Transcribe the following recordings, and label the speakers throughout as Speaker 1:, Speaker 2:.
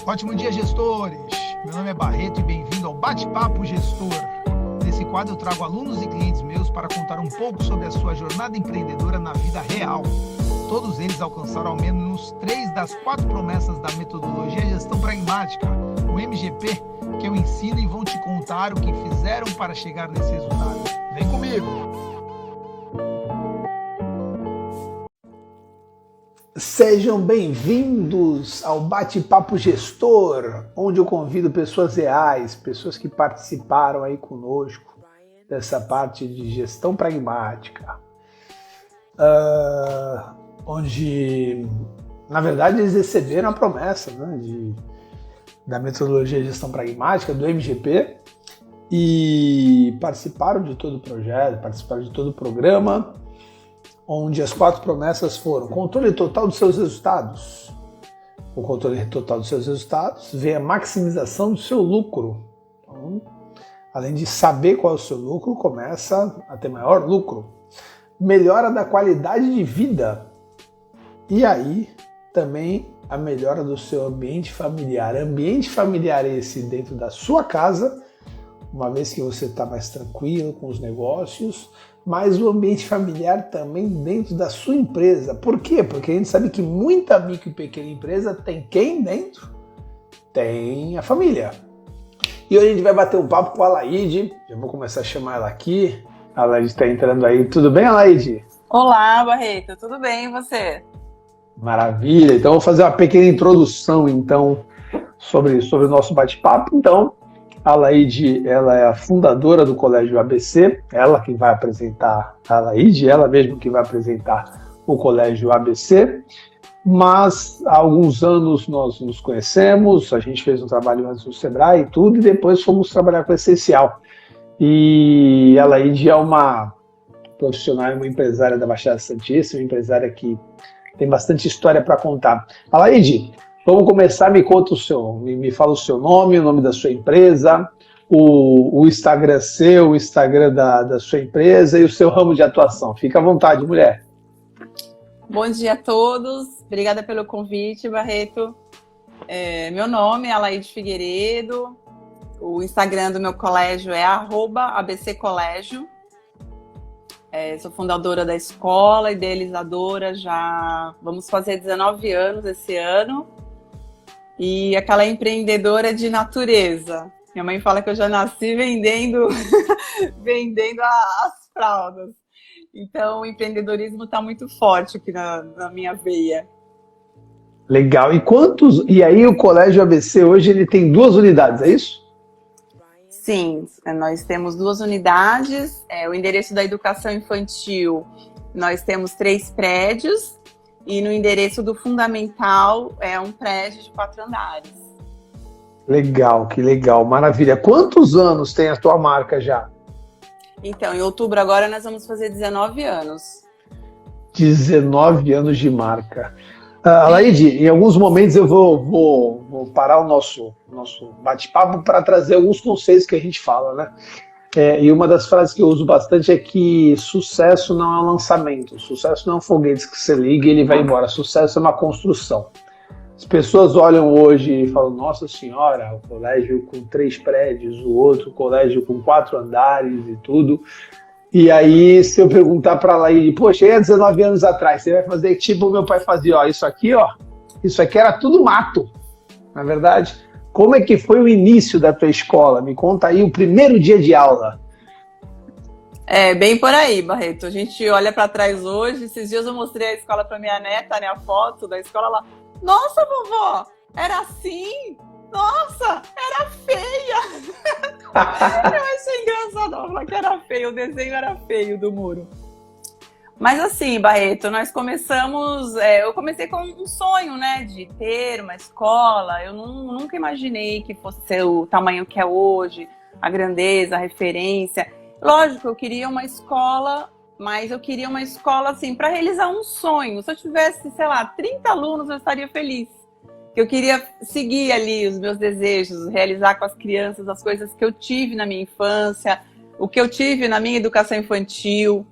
Speaker 1: Ótimo dia, gestores! Meu nome é Barreto e bem-vindo ao Bate-Papo Gestor. Nesse quadro eu trago alunos e clientes meus para contar um pouco sobre a sua jornada empreendedora na vida real. Todos eles alcançaram ao menos 3 das 4 promessas da metodologia Gestão Pragmática, o MGP, que eu ensino e vão te contar o que fizeram para chegar nesse resultado. Vem comigo! Sejam bem-vindos ao Bate-Papo Gestor, onde eu convido pessoas reais, pessoas que participaram aí conosco dessa parte de gestão pragmática. Onde, na verdade, eles receberam a promessa, né, da metodologia de gestão pragmática, do MGP, e participaram de todo o projeto, participaram de todo o programa, onde as 4 promessas foram controle total dos seus resultados. O controle total dos seus resultados vem a maximização do seu lucro. Então, além de saber qual é o seu lucro, começa a ter maior lucro. Melhora da qualidade de vida. E aí, também a melhora do seu ambiente familiar. Ambiente familiar esse dentro da sua casa, uma vez que você está mais tranquilo com os negócios, mas o ambiente familiar também dentro da sua empresa. Por quê? Porque a gente sabe que muita micro e pequena empresa tem quem dentro? Tem a família. E hoje a gente vai bater um papo com a Alaide. Já vou começar a chamar ela aqui. A Alaide está entrando aí. Tudo bem, Alaide?
Speaker 2: Olá, Barreto. Tudo bem e você?
Speaker 1: Maravilha. Então, vou fazer uma pequena introdução, então, sobre o nosso bate-papo. Então, a Alaide, ela é a fundadora do Colégio ABC, ela que vai apresentar a Alaide, ela mesma que vai apresentar o Colégio ABC, mas há alguns anos nós nos conhecemos, a gente fez um trabalho antes no Sebrae e tudo, e depois fomos trabalhar com o Essencial. E a Alaide é uma profissional, uma empresária da Baixada Santista, uma empresária que tem bastante história para contar. Alaide, vamos começar, me conta me fala o seu nome, o nome da sua empresa, o Instagram seu, o Instagram da sua empresa e o seu ramo de atuação. Fica à vontade, mulher.
Speaker 2: Bom dia a todos, obrigada pelo convite, Barreto. Meu nome é Alaide Figueiredo, o Instagram do meu colégio é @abccolégio. Sou fundadora da escola, idealizadora, já vamos fazer 19 anos esse ano. E aquela empreendedora de natureza. Minha mãe fala que eu já nasci vendendo as fraldas. Então, o empreendedorismo está muito forte aqui na minha veia.
Speaker 1: Legal. E aí o Colégio ABC hoje ele tem 2 unidades, é isso?
Speaker 2: Sim, nós temos 2 unidades. O endereço da educação infantil, nós temos 3 prédios. E no endereço do fundamental é um prédio de 4 andares.
Speaker 1: Legal, que legal, maravilha. Quantos anos tem a tua marca já?
Speaker 2: Então, em outubro agora nós vamos fazer 19 anos.
Speaker 1: 19 anos de marca. Alaide, em alguns momentos eu vou parar o nosso bate-papo para trazer alguns conceitos que a gente fala, né? E uma das frases que eu uso bastante é que sucesso não é um lançamento, sucesso não é um foguete que você liga e ele vai embora, sucesso é uma construção. As pessoas olham hoje e falam, nossa senhora, o colégio com 3 prédios, o outro colégio com 4 andares e tudo. E aí, se eu perguntar para ela, poxa, aí há 19 anos atrás, você vai fazer tipo o meu pai fazia, isso aqui era tudo mato, na verdade. Como é que foi o início da tua escola? Me conta aí o primeiro dia de aula.
Speaker 2: Bem por aí, Barreto. A gente olha para trás hoje. Esses dias eu mostrei a escola para minha neta, né, a foto da escola lá. Nossa, vovó, era assim? Nossa, era feia! Eu achei engraçado ela falar que era feio, o desenho era feio do muro. Mas assim, Barreto, nós começamos... eu comecei com um sonho, né, de ter uma escola. Eu nunca imaginei que fosse ser o tamanho que é hoje, a grandeza, a referência. Lógico, eu queria uma escola, mas eu queria uma escola, assim, para realizar um sonho. Se eu tivesse, sei lá, 30 alunos, eu estaria feliz. Eu queria seguir ali os meus desejos, realizar com as crianças as coisas que eu tive na minha infância, o que eu tive na minha educação infantil.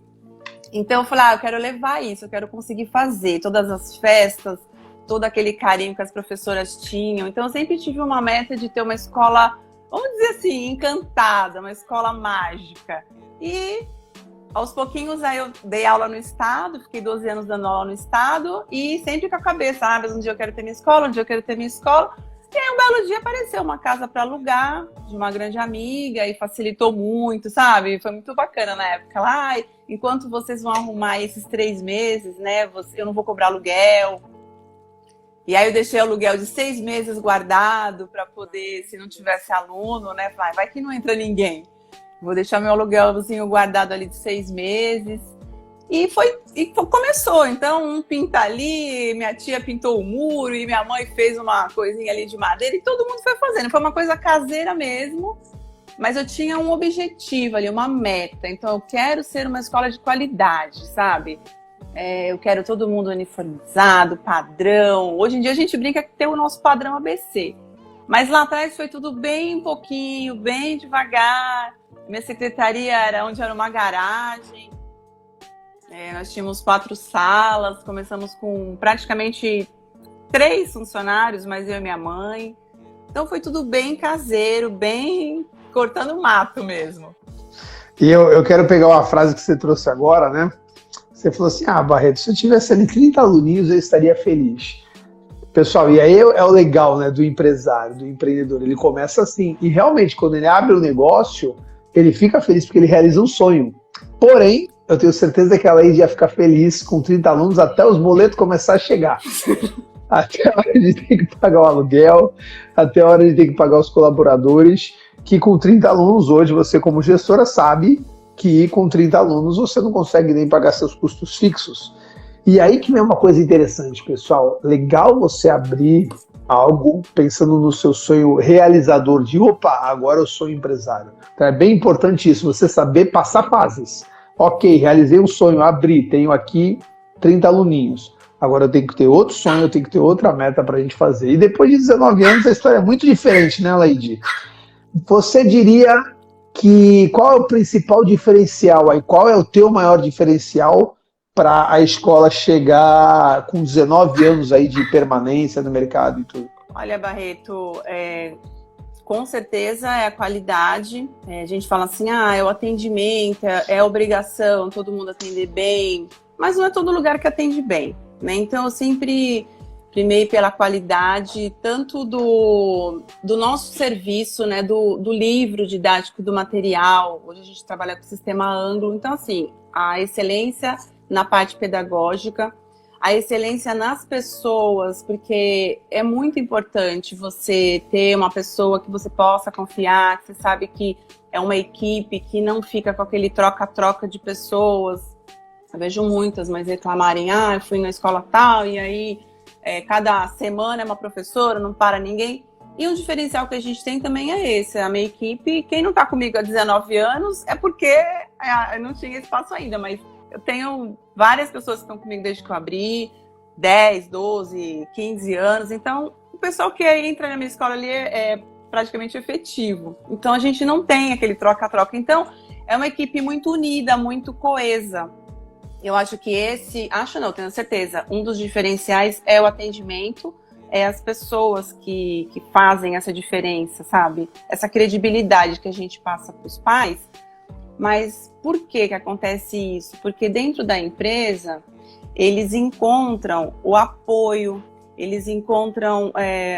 Speaker 2: Então eu falei, eu quero levar isso, eu quero conseguir fazer todas as festas, todo aquele carinho que as professoras tinham. Então, eu sempre tive uma meta de ter uma escola, vamos dizer assim, encantada, uma escola mágica. E, aos pouquinhos, aí eu dei aula no estado, fiquei 12 anos dando aula no estado, e sempre com a cabeça, mas um dia eu quero ter minha escola, um dia eu quero ter minha escola. E aí, um belo dia, apareceu uma casa para alugar, de uma grande amiga, e facilitou muito, sabe? Foi muito bacana na época. Lá, enquanto vocês vão arrumar esses 3 meses, né, eu não vou cobrar aluguel. E aí eu deixei o aluguel de 6 meses guardado para poder, se não tivesse aluno, né, vai que não entra ninguém. Vou deixar meu aluguelzinho guardado ali de 6 meses. E começou. Então, um pinta ali, minha tia pintou o muro e minha mãe fez uma coisinha ali de madeira e todo mundo foi fazendo. Foi uma coisa caseira mesmo, mas eu tinha um objetivo ali, uma meta. Então, eu quero ser uma escola de qualidade, sabe? Eu quero todo mundo uniformizado, padrão. Hoje em dia a gente brinca que tem o nosso padrão ABC. Mas lá atrás foi tudo bem pouquinho, bem devagar. Minha secretaria era onde era uma garagem. Nós tínhamos 4 salas, começamos com praticamente 3 funcionários, mas eu e minha mãe. Então foi tudo bem caseiro, bem cortando mato mesmo.
Speaker 1: E eu quero pegar uma frase que você trouxe agora, né? Você falou assim, Barreto, se eu tivesse ali 30 aluninhos, eu estaria feliz. Pessoal, e aí é o legal, né, do empresário, do empreendedor. Ele começa assim, e realmente, quando ele abre o negócio, ele fica feliz porque ele realiza um sonho. Porém, eu tenho certeza que a Laide ia ficar feliz com 30 alunos até os boletos começar a chegar. Até a hora de ter que pagar o aluguel, até a hora de ter que pagar os colaboradores, que com 30 alunos hoje, você como gestora sabe que com 30 alunos você não consegue nem pagar seus custos fixos. E aí que vem uma coisa interessante, pessoal. Legal você abrir algo pensando no seu sonho realizador de, agora eu sou empresário. Então é bem importante isso, você saber passar fases. Ok, realizei um sonho, abri, tenho aqui 30 aluninhos. Agora eu tenho que ter outro sonho, eu tenho que ter outra meta para a gente fazer. E depois de 19 anos a história é muito diferente, né, Laide? Você diria que qual é o principal diferencial aí? Qual é o teu maior diferencial para a escola chegar com 19 anos aí de permanência no mercado e tudo?
Speaker 2: Olha, Barreto, com certeza é a qualidade. A gente fala assim, é o atendimento, é obrigação, todo mundo atender bem, mas não é todo lugar que atende bem, né? Então eu sempre primei pela qualidade, tanto do nosso serviço, né, do livro didático, do material. Hoje a gente trabalha com o sistema Anglo, então assim, a excelência na parte pedagógica, a excelência nas pessoas, porque é muito importante você ter uma pessoa que você possa confiar, que você sabe que é uma equipe que não fica com aquele troca-troca de pessoas. Eu vejo muitas, mas reclamarem, eu fui na escola tal, e aí cada semana é uma professora, não para ninguém. E um diferencial que a gente tem também é esse, a minha equipe, quem não está comigo há 19 anos é porque não tinha espaço ainda, mas eu tenho várias pessoas que estão comigo desde que eu abri, 10, 12, 15 anos. Então, o pessoal que entra na minha escola ali é praticamente efetivo. Então, a gente não tem aquele troca-troca. Então, é uma equipe muito unida, muito coesa. Eu acho que tenho certeza, um dos diferenciais é o atendimento, é as pessoas que fazem essa diferença, sabe? Essa credibilidade que a gente passa para os pais. Mas por que acontece isso? Porque dentro da empresa, eles encontram o apoio, eles encontram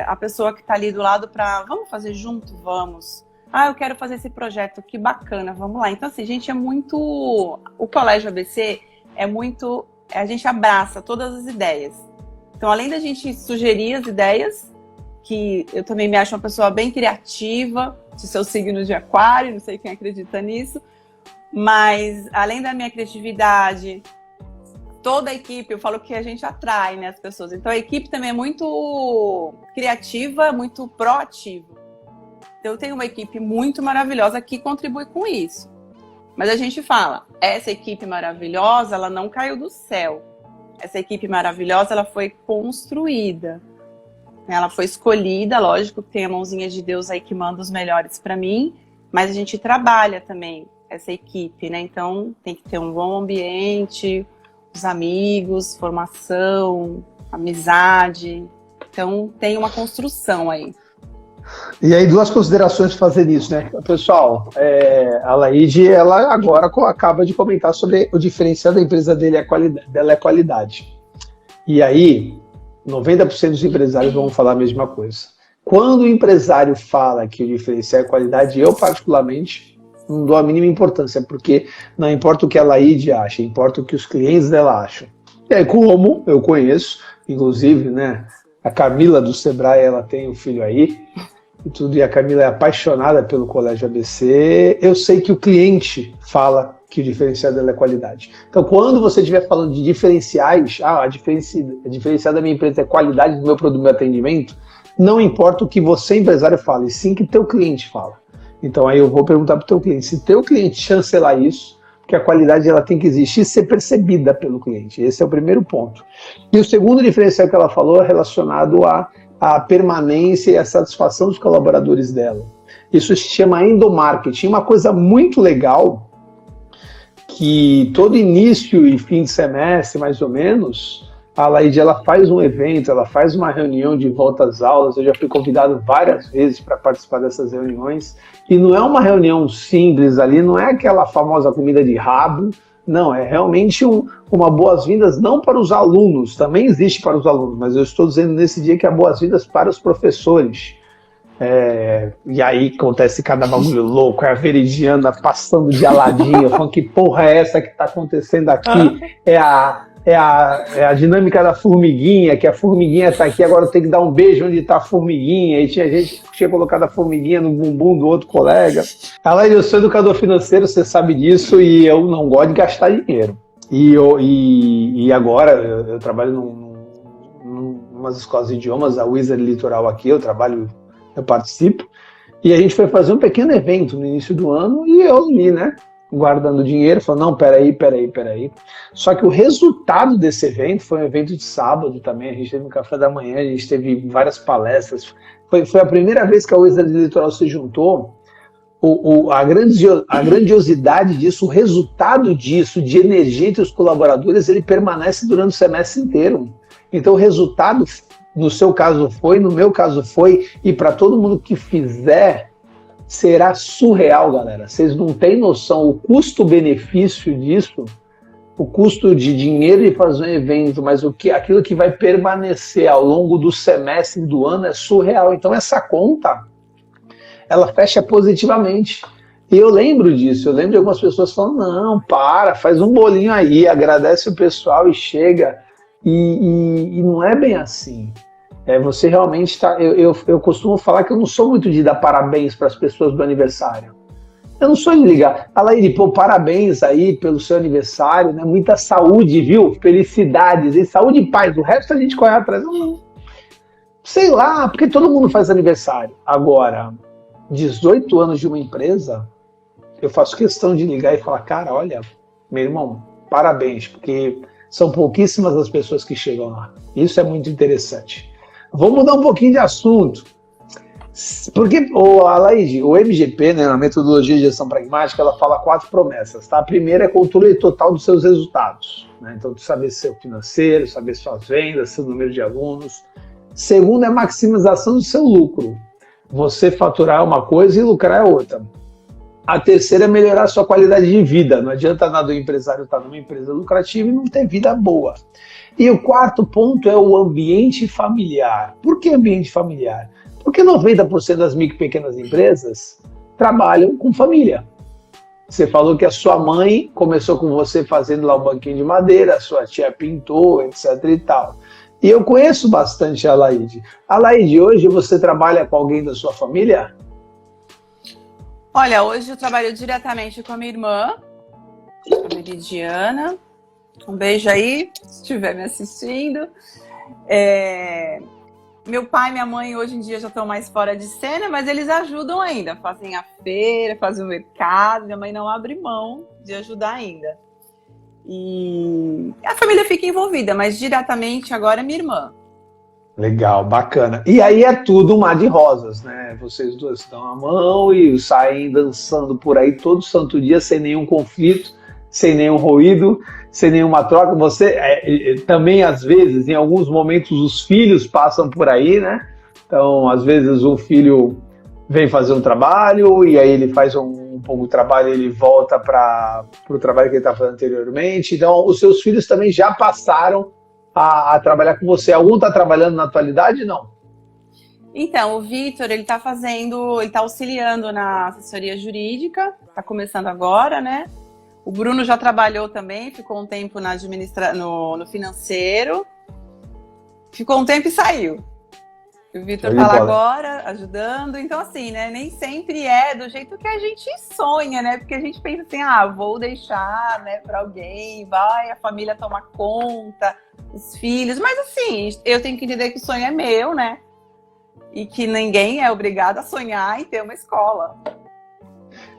Speaker 2: a pessoa que está ali do lado para, vamos fazer junto? Vamos. Eu quero fazer esse projeto, que bacana, vamos lá. Então, assim, gente, o Colégio ABC é muito, a gente abraça todas as ideias. Então, além da gente sugerir as ideias, que eu também me acho uma pessoa bem criativa, de seu signo de aquário, não sei quem acredita nisso, mas além da minha criatividade, toda a equipe, eu falo que a gente atrai, né, as pessoas. Então a equipe também é muito criativa, muito proativa. Então eu tenho uma equipe muito maravilhosa que contribui com isso. Mas a gente fala, essa equipe maravilhosa, ela não caiu do céu. Essa equipe maravilhosa, ela foi construída. Ela foi escolhida, lógico que tem a mãozinha de Deus aí que manda os melhores para mim, mas a gente trabalha também essa equipe, né? Então tem que ter um bom ambiente, os amigos, formação, amizade. Então, tem uma construção aí.
Speaker 1: E aí, duas considerações de fazer isso, né? Pessoal, a Laide, ela agora acaba de comentar sobre o diferencial da empresa dela é qualidade. E aí, 90% dos empresários vão falar a mesma coisa. Quando o empresário fala que o diferencial é qualidade, eu, particularmente, não dou a mínima importância, porque não importa o que a Laide acha, importa o que os clientes dela acham. E aí, como eu conheço, inclusive, né, a Camila do Sebrae, ela tem um filho aí, e tudo, e a Camila é apaixonada pelo Colégio ABC, eu sei que o cliente fala que o diferencial dela é qualidade. Então, quando você estiver falando de diferenciais, a diferencial da minha empresa é qualidade do meu produto, do meu atendimento, não importa o que você, empresário, fala, e sim o que teu cliente fala. Então, aí eu vou perguntar para o teu cliente, se teu cliente chancelar isso, porque a qualidade ela tem que existir e ser percebida pelo cliente. Esse é o primeiro ponto. E o segundo diferencial que ela falou é relacionado à permanência e à satisfação dos colaboradores dela. Isso se chama endomarketing. Uma coisa muito legal que todo início e fim de semestre, mais ou menos, a Laide, ela faz um evento, ela faz uma reunião de volta às aulas. Eu já fui convidado várias vezes para participar dessas reuniões. E não é uma reunião simples ali, não é aquela famosa comida de rabo. Não, é realmente uma boas-vindas não para os alunos, também existe para os alunos, mas eu estou dizendo nesse dia que é boas-vindas para os professores. E aí acontece cada bagulho louco, é a Veridiana passando de aladinho, falando que porra é essa que está acontecendo aqui? É a dinâmica da formiguinha, que a formiguinha está aqui, agora tem que dar um beijo onde está a formiguinha, e tinha gente que tinha colocado a formiguinha no bumbum do outro colega. Alain, eu sou educador financeiro, você sabe disso, e eu não gosto de gastar dinheiro. E agora eu trabalho umas escolas de idiomas, a Wizard Litoral aqui, eu participo, e a gente foi fazer um pequeno evento no início do ano, e eu ali, né, guardando dinheiro, falando, não, peraí. Só que o resultado desse evento foi um evento de sábado também, a gente teve um café da manhã, a gente teve várias palestras, foi a primeira vez que a Wizard Litoral se juntou. A grandiosidade disso, o resultado disso, de energia entre os colaboradores, ele permanece durante o semestre inteiro. Então o resultado, no seu caso foi, no meu caso foi, e para todo mundo que fizer, será surreal, galera. Vocês não têm noção, o custo-benefício disso, o custo de dinheiro de fazer um evento, mas aquilo que vai permanecer ao longo do semestre do ano é surreal. Então essa conta, ela fecha positivamente. E eu lembro disso, eu lembro de algumas pessoas falando, não, faz um bolinho aí, agradece o pessoal e chega. E não é bem assim. Você realmente está... Eu costumo falar que eu não sou muito de dar parabéns para as pessoas do aniversário. Eu não sou de ligar. Alaide, parabéns aí pelo seu aniversário, né? Muita saúde, viu? Felicidades, e saúde e paz. O resto a gente corre atrás. Não, sei lá, porque todo mundo faz aniversário. Agora, 18 anos de uma empresa, eu faço questão de ligar e falar, cara, olha, meu irmão, parabéns, porque são pouquíssimas as pessoas que chegam lá. Isso é muito interessante. Vamos mudar um pouquinho de assunto. Porque, Alaide, o MGP, né, na metodologia de gestão pragmática, ela fala 4 promessas. Tá? A primeira é controle total dos seus resultados. Né? Então, saber seu financeiro, saber suas vendas, seu número de alunos. Segunda é maximização do seu lucro. Você faturar uma coisa e lucrar é outra. A terceira é melhorar a sua qualidade de vida. Não adianta nada o empresário estar numa empresa lucrativa e não ter vida boa. E o quarto ponto é o ambiente familiar. Por que ambiente familiar? Porque 90% das micro e pequenas empresas trabalham com família. Você falou que a sua mãe começou com você fazendo lá o banquinho de madeira, a sua tia pintou, etc e tal. E eu conheço bastante a Alaide. Alaide, hoje você trabalha com alguém da sua família?
Speaker 2: Olha, hoje eu trabalho diretamente com a minha irmã, a Veridiana. Um beijo aí, se estiver me assistindo. Meu pai e minha mãe hoje em dia já estão mais fora de cena, mas eles ajudam ainda. Fazem a feira, fazem o mercado. Minha mãe não abre mão de ajudar ainda. E a família fica envolvida, mas diretamente agora é minha irmã.
Speaker 1: Legal, bacana. E aí é tudo um mar de rosas, né? Vocês duas dão a mão e saem dançando por aí todo santo dia, sem nenhum conflito, sem nenhum ruído, sem nenhuma troca. Você também, às vezes, em alguns momentos, os filhos passam por aí, né? Então, às vezes, o filho vem fazer um trabalho e aí ele faz um pouco de trabalho e ele volta para o trabalho que ele está fazendo anteriormente. Então, os seus filhos também já passaram a trabalhar com você. Algum está trabalhando na atualidade? Não.
Speaker 2: Então, o Vitor, ele tá auxiliando na assessoria jurídica, tá começando agora, né? O Bruno já trabalhou também, ficou um tempo no financeiro, ficou um tempo e saiu. O Vitor tá lá agora, ajudando. Então, assim, né? Nem sempre é do jeito que a gente sonha, né? Porque a gente pensa assim, vou deixar, né, pra alguém, vai, a família toma conta, os filhos. Mas, assim, eu tenho que entender que o sonho é meu, né? E que ninguém é obrigado a sonhar em ter uma escola.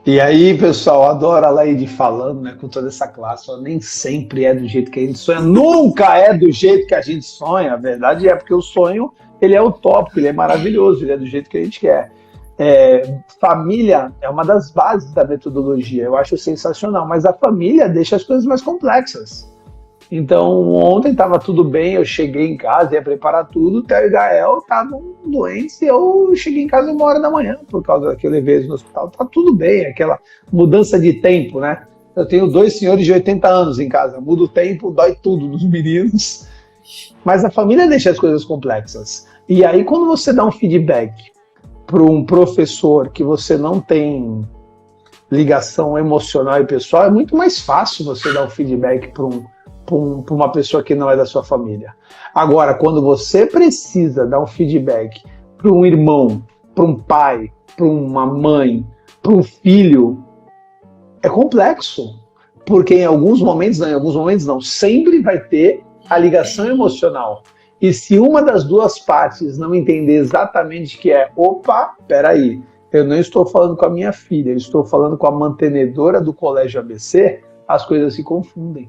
Speaker 1: E aí, pessoal, adoro a Laide falando, né, com toda essa classe, nem sempre é do jeito que a gente sonha, nunca é do jeito que a gente sonha. A verdade é porque o sonho, ele é utópico, ele é maravilhoso, ele é do jeito que a gente quer. Família é uma das bases da metodologia, eu acho sensacional, mas a família deixa as coisas mais complexas. Então, ontem estava tudo bem, eu cheguei em casa, ia preparar tudo, o Theo e Gael estavam doentes e eu cheguei em casa 1h da manhã, por causa que eu levei eles no hospital. Tá tudo bem, aquela mudança de tempo, né? Eu tenho 2 senhores de 80 anos em casa, muda o tempo, dói tudo nos meninos. Mas a família deixa as coisas complexas. E aí, quando você dá um feedback para um professor que você não tem ligação emocional e pessoal, é muito mais fácil você dar um feedback para uma pessoa que não é da sua família. Agora, quando você precisa dar um feedback para um irmão, para um pai, para uma mãe, para um filho, é complexo. Porque em alguns momentos não, sempre vai ter a ligação emocional. E se uma das duas partes não entender exatamente que peraí, eu não estou falando com a minha filha, eu estou falando com a mantenedora do Colégio ABC, as coisas se confundem.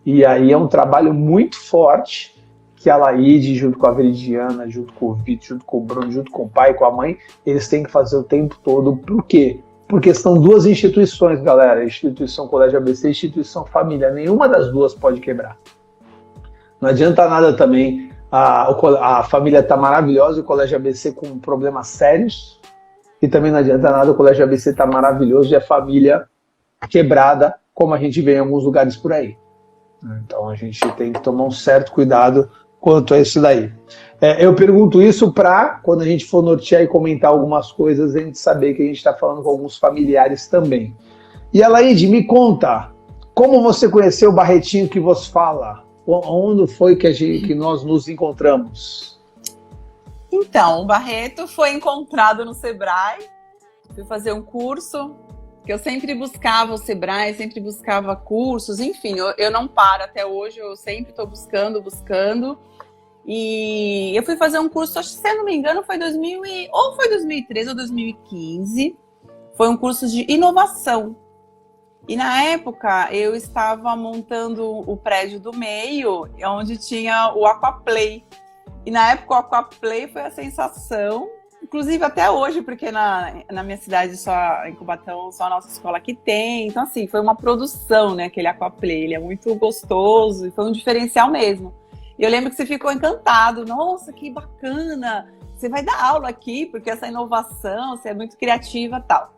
Speaker 1: E aí é um trabalho muito forte que a Laide, junto com a Veridiana, junto com o Vitor, junto com o Bruno, junto com o pai, com a mãe, eles têm que fazer o tempo todo. Por quê? Porque são 2 instituições, galera. Instituição Colégio ABC e Instituição Família. Nenhuma das duas pode quebrar. Não adianta nada também. A família está maravilhosa, o Colégio ABC com problemas sérios. E também não adianta nada o Colégio ABC estar maravilhoso e a família quebrada, como a gente vê em alguns lugares por aí. Então a gente tem que tomar um certo cuidado quanto a isso daí. Eu pergunto isso para, quando a gente for nortear e comentar algumas coisas, a gente saber que a gente está falando com alguns familiares também. E Laide, me conta, como você conheceu o Barretinho que vos fala? Onde foi que nós nos encontramos?
Speaker 2: Então, o Barreto foi encontrado no Sebrae, fui fazer um curso, que eu sempre buscava o Sebrae, sempre buscava cursos, enfim, eu não paro até hoje, eu sempre estou buscando, e eu fui fazer um curso, acho que se eu não me engano foi 2013 ou 2015, foi um curso de inovação, e na época eu estava montando o prédio do meio, onde tinha o Aquaplay, e na época o Aquaplay foi a sensação. Inclusive até hoje, porque na minha cidade, em Cubatão, só a nossa escola que tem. Então, assim, foi uma produção, né, aquele Aquaplay. Ele é muito gostoso e foi um diferencial mesmo. E eu lembro que você ficou encantado. Nossa, que bacana! Você vai dar aula aqui, porque essa inovação, você é muito criativa e tal.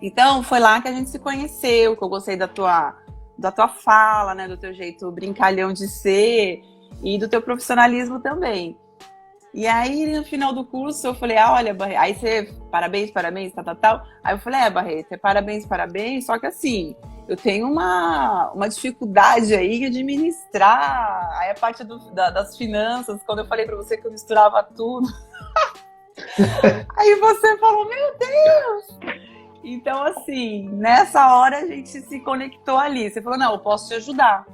Speaker 2: Então, foi lá que a gente se conheceu, que eu gostei da tua fala, né, do teu jeito brincalhão de ser e do teu profissionalismo também. E aí, no final do curso, eu falei, olha, Barreto, aí você, parabéns, tal. Aí eu falei, Barreto, parabéns, só que assim, eu tenho uma dificuldade aí de administrar, aí a parte das finanças, quando eu falei pra você que eu misturava tudo. Aí você falou, meu Deus! Então, assim, nessa hora a gente se conectou ali. Você falou, não, eu posso te ajudar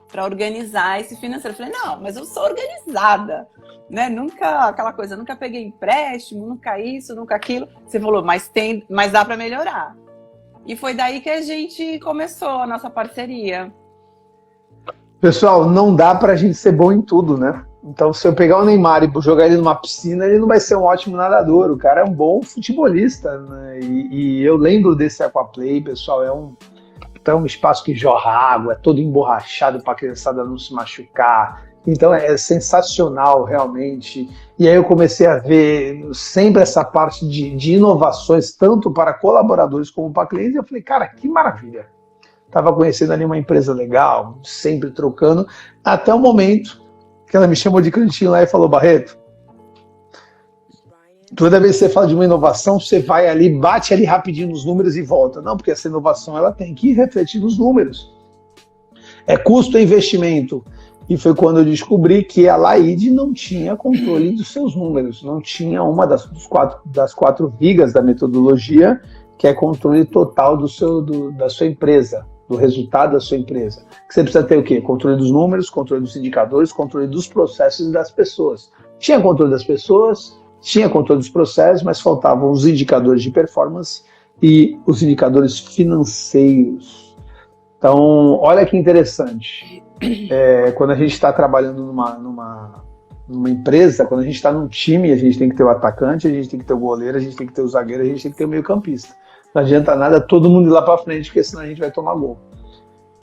Speaker 2: para organizar esse financeiro. Eu falei, não, mas eu sou organizada, né? Nunca aquela coisa, nunca peguei empréstimo, nunca isso, nunca aquilo. Você falou, mas dá para melhorar. E foi daí que a gente começou a nossa parceria.
Speaker 1: Pessoal, não dá pra gente ser bom em tudo, né? Então, se eu pegar o Neymar e jogar ele numa piscina, ele não vai ser um ótimo nadador. O cara é um bom futebolista, né? E eu lembro desse Aquaplay, pessoal, Então é um espaço que jorra água, é todo emborrachado para a criançada não se machucar. Então é sensacional, realmente. E aí eu comecei a ver sempre essa parte de inovações, tanto para colaboradores como para clientes. E eu falei, cara, que maravilha. Estava conhecendo ali uma empresa legal, sempre trocando, até o momento que ela me chamou de cantinho lá e falou, Barreto, toda vez que você fala de uma inovação, você vai ali, bate ali rapidinho nos números e volta. Não, porque essa inovação ela tem que refletir nos números. É custo e investimento. E foi quando eu descobri que a Laide não tinha controle dos seus números, não tinha uma das quatro vigas da metodologia, que é controle total da sua empresa, do resultado da sua empresa. Que você precisa ter o quê? Controle dos números, controle dos indicadores, controle dos processos e das pessoas. Tinha controle das pessoas, tinha controle dos processos, mas faltavam os indicadores de performance e os indicadores financeiros. Então, olha que interessante. Quando a gente está trabalhando numa empresa, quando a gente está num time, a gente tem que ter o atacante, a gente tem que ter o goleiro, a gente tem que ter o zagueiro, a gente tem que ter o meio-campista. Não adianta nada todo mundo ir lá para frente, porque senão a gente vai tomar gol.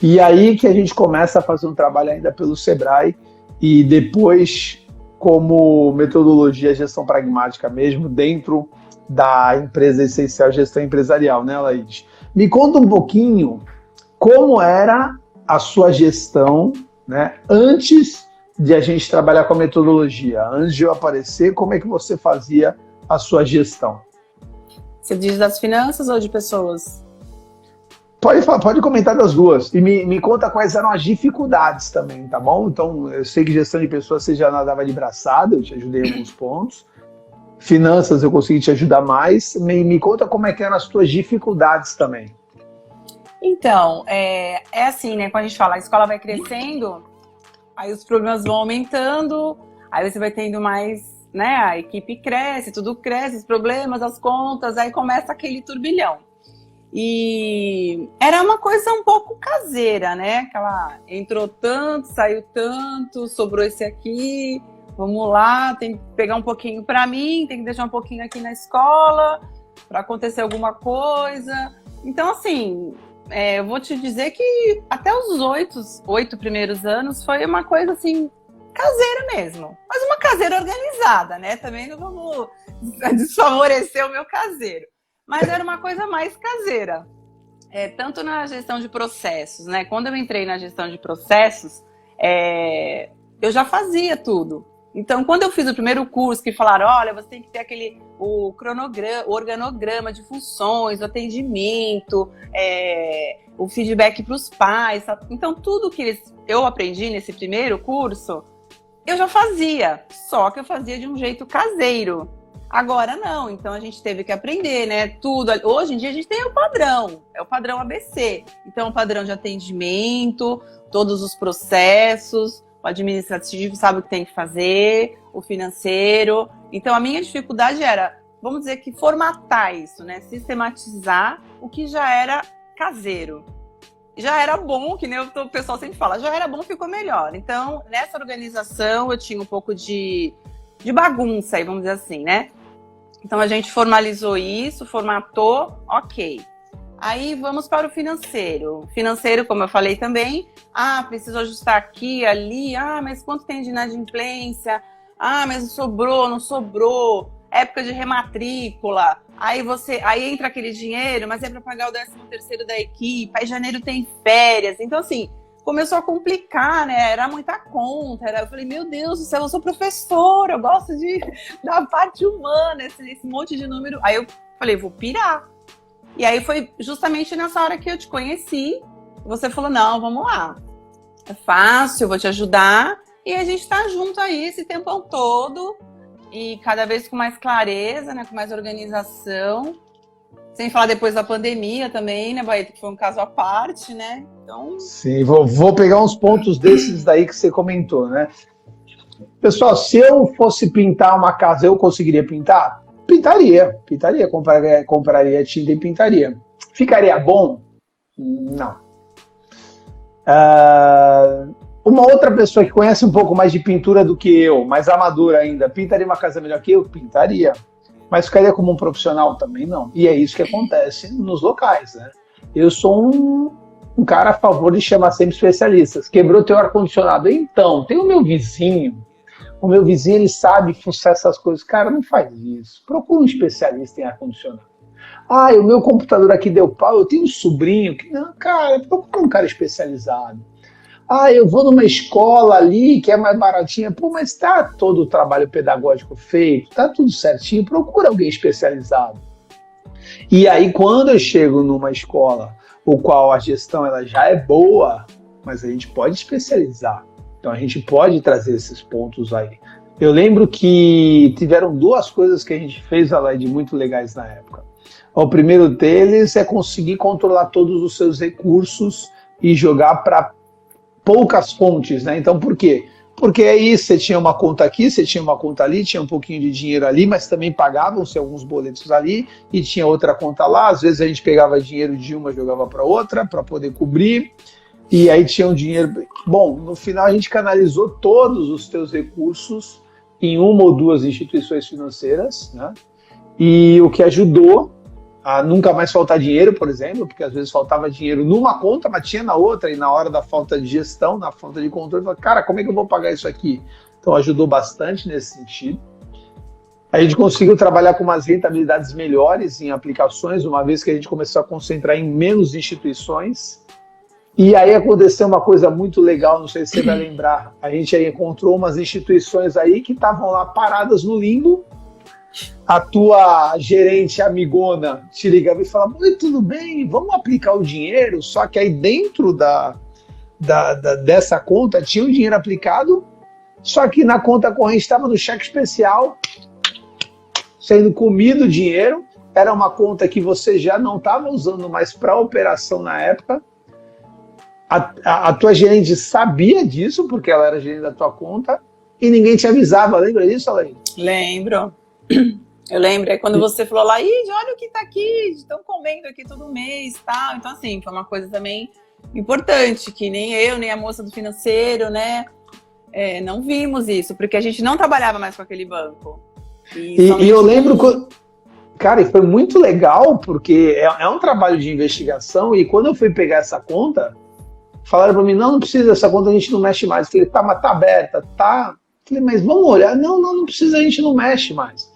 Speaker 1: E aí que a gente começa a fazer um trabalho ainda pelo Sebrae e depois como metodologia gestão pragmática mesmo dentro da empresa essencial gestão empresarial, né, Laide? Me conta um pouquinho como era a sua gestão, né, antes de a gente trabalhar com a metodologia, antes de eu aparecer, como é que você fazia a sua gestão?
Speaker 2: Você diz das finanças ou de pessoas?
Speaker 1: Pode comentar das duas. E me conta quais eram as dificuldades também, tá bom? Então, eu sei que gestão de pessoas você já nadava de braçada, eu te ajudei em alguns pontos. Finanças eu consegui te ajudar mais. Me conta como é que eram as tuas dificuldades também.
Speaker 2: Então, é assim, né? Quando a gente fala, a escola vai crescendo, aí os problemas vão aumentando, aí você vai tendo mais, né? A equipe cresce, tudo cresce, os problemas, as contas, aí começa aquele turbilhão. E era uma coisa um pouco caseira, né? Aquela entrou tanto, saiu tanto, sobrou esse aqui, vamos lá, tem que pegar um pouquinho para mim, tem que deixar um pouquinho aqui na escola para acontecer alguma coisa. Então, assim, eu vou te dizer que até os 8 primeiros anos foi uma coisa assim, caseira mesmo. Mas uma caseira organizada, né? Também não vamos desfavorecer o meu caseiro. Mas era uma coisa mais caseira. Tanto na gestão de processos, né? Quando eu entrei na gestão de processos, eu já fazia tudo. Então, quando eu fiz o primeiro curso, que falaram, olha, você tem que ter o cronograma, o organograma de funções, o atendimento, o feedback para os pais. Tá? Então, tudo que eu aprendi nesse primeiro curso, eu já fazia. Só que eu fazia de um jeito caseiro. Agora não, então a gente teve que aprender, né? Tudo. Hoje em dia a gente tem o padrão, é o padrão ABC. Então, o padrão de atendimento, todos os processos, o administrativo sabe o que tem que fazer, o financeiro. Então, a minha dificuldade era, vamos dizer que formatar isso, né? Sistematizar o que já era caseiro. Já era bom, que nem o pessoal sempre fala, já era bom, ficou melhor. Então, nessa organização eu tinha um pouco de bagunça aí, vamos dizer assim, né? Então a gente formalizou isso, formatou, ok. Aí vamos para o financeiro. Financeiro, como eu falei também, preciso ajustar aqui, ali, mas quanto tem de inadimplência? Mas sobrou, não sobrou? Época de rematrícula. Aí entra aquele dinheiro, mas é para pagar o 13º da equipe, aí janeiro tem férias. Então assim, começou a complicar, né? Era muita conta. Eu falei, meu Deus do céu, eu sou professora, eu gosto da parte humana, esse monte de número. Aí eu falei, vou pirar. E aí foi justamente nessa hora que eu te conheci. Você falou, não, vamos lá. É fácil, eu vou te ajudar. E a gente tá junto aí esse tempão todo. E cada vez com mais clareza, né? Com mais organização. Sem falar depois da pandemia também, né, Baeta? Que foi um caso à parte, né? Então... Sim,
Speaker 1: vou pegar uns pontos desses daí que você comentou, né? Pessoal, se eu fosse pintar uma casa, eu conseguiria pintar? Pintaria, compraria tinta e pintaria. Ficaria bom? Não. Uma outra pessoa que conhece um pouco mais de pintura do que eu, mais amadora ainda, pintaria uma casa melhor que eu? Pintaria. Mas ficaria como um profissional também? Não. E é isso que acontece nos locais, né? Eu sou um cara a favor de chamar sempre especialistas. Quebrou teu ar-condicionado. Então, tem o meu vizinho. O meu vizinho, ele sabe fuçar essas coisas. Cara, não faz isso. Procura um especialista em ar-condicionado. Ah, o meu computador aqui deu pau. Eu tenho um sobrinho que... Não, cara, procura um cara especializado. Ah, eu vou numa escola ali que é mais baratinha. Pô, mas tá todo o trabalho pedagógico feito, tá tudo certinho. Procura alguém especializado. E aí, quando eu chego numa escola o qual a gestão ela já é boa, mas a gente pode especializar. Então, a gente pode trazer esses pontos aí. Eu lembro que tiveram duas coisas que a gente fez, Aleide, muito legais na época. O primeiro deles é conseguir controlar todos os seus recursos e jogar para poucas fontes, né? Então, por quê? Porque aí você tinha uma conta aqui, você tinha uma conta ali, tinha um pouquinho de dinheiro ali, mas também pagavam-se alguns boletos ali e tinha outra conta lá. Às vezes a gente pegava dinheiro de uma, jogava para outra para poder cobrir. E aí tinha um dinheiro... Bom, no final a gente canalizou todos os teus recursos em uma ou duas instituições financeiras, né? E o que ajudou a nunca mais faltar dinheiro, por exemplo, porque às vezes faltava dinheiro numa conta, mas tinha na outra, e na hora da falta de gestão, na falta de controle, falava, cara, como é que eu vou pagar isso aqui? Então ajudou bastante nesse sentido. A gente conseguiu trabalhar com umas rentabilidades melhores em aplicações, uma vez que a gente começou a concentrar em menos instituições. E aí aconteceu uma coisa muito legal, não sei se você vai lembrar, a gente aí encontrou umas instituições aí que estavam lá paradas no limbo. A tua gerente amigona te ligava e falava, oi, tudo bem, vamos aplicar o dinheiro, só que aí dentro dessa conta tinha o dinheiro aplicado, só que na conta corrente estava no cheque especial, sendo comido o dinheiro, era uma conta que você já não estava usando mais para operação na época, a tua gerente sabia disso, porque ela era gerente da tua conta, e ninguém te avisava, lembra disso, Alain?
Speaker 2: Lembro. Eu lembro, é quando você falou lá, ih, olha o que tá aqui, estão comendo aqui todo mês, tal. Então, assim, foi uma coisa também importante, que nem eu, nem a moça do financeiro, né, não vimos isso, porque a gente não trabalhava mais com aquele banco. E eu lembro,
Speaker 1: cara, e foi muito legal, porque é um trabalho de investigação, e quando eu fui pegar essa conta, falaram para mim, não precisa dessa conta, a gente não mexe mais. Eu falei, mas tá aberta, tá... Falei, mas vamos olhar. Não precisa, a gente não mexe mais.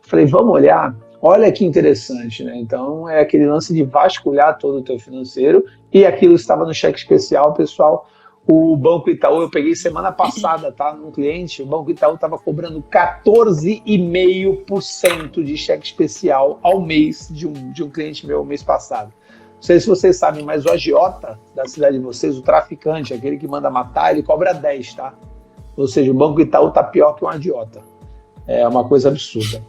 Speaker 1: Falei, vamos olhar. Olha que interessante, né? Então, é aquele lance de vasculhar todo o teu financeiro e aquilo estava no cheque especial, pessoal. O Banco Itaú, eu peguei semana passada, tá? Num cliente, o Banco Itaú estava cobrando 14,5% de cheque especial ao mês de um cliente meu mês passado. Não sei se vocês sabem, mas o agiota da cidade de vocês, o traficante, aquele que manda matar, ele cobra 10, tá? Ou seja, o Banco Itaú está pior que um agiota. É uma coisa absurda.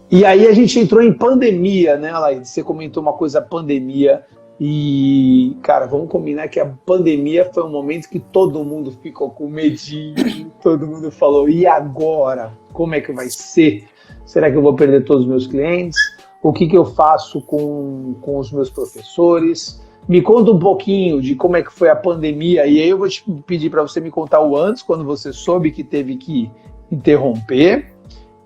Speaker 1: E aí a gente entrou em pandemia, né, Laís? Você comentou uma coisa, pandemia. E, cara, vamos combinar que a pandemia foi um momento que todo mundo ficou com medinho. Todo mundo falou, e agora? Como é que vai ser? Será que eu vou perder todos os meus clientes? O que eu faço com os meus professores? Me conta um pouquinho de como é que foi a pandemia, e aí eu vou te pedir para você me contar o antes, quando você soube que teve que interromper,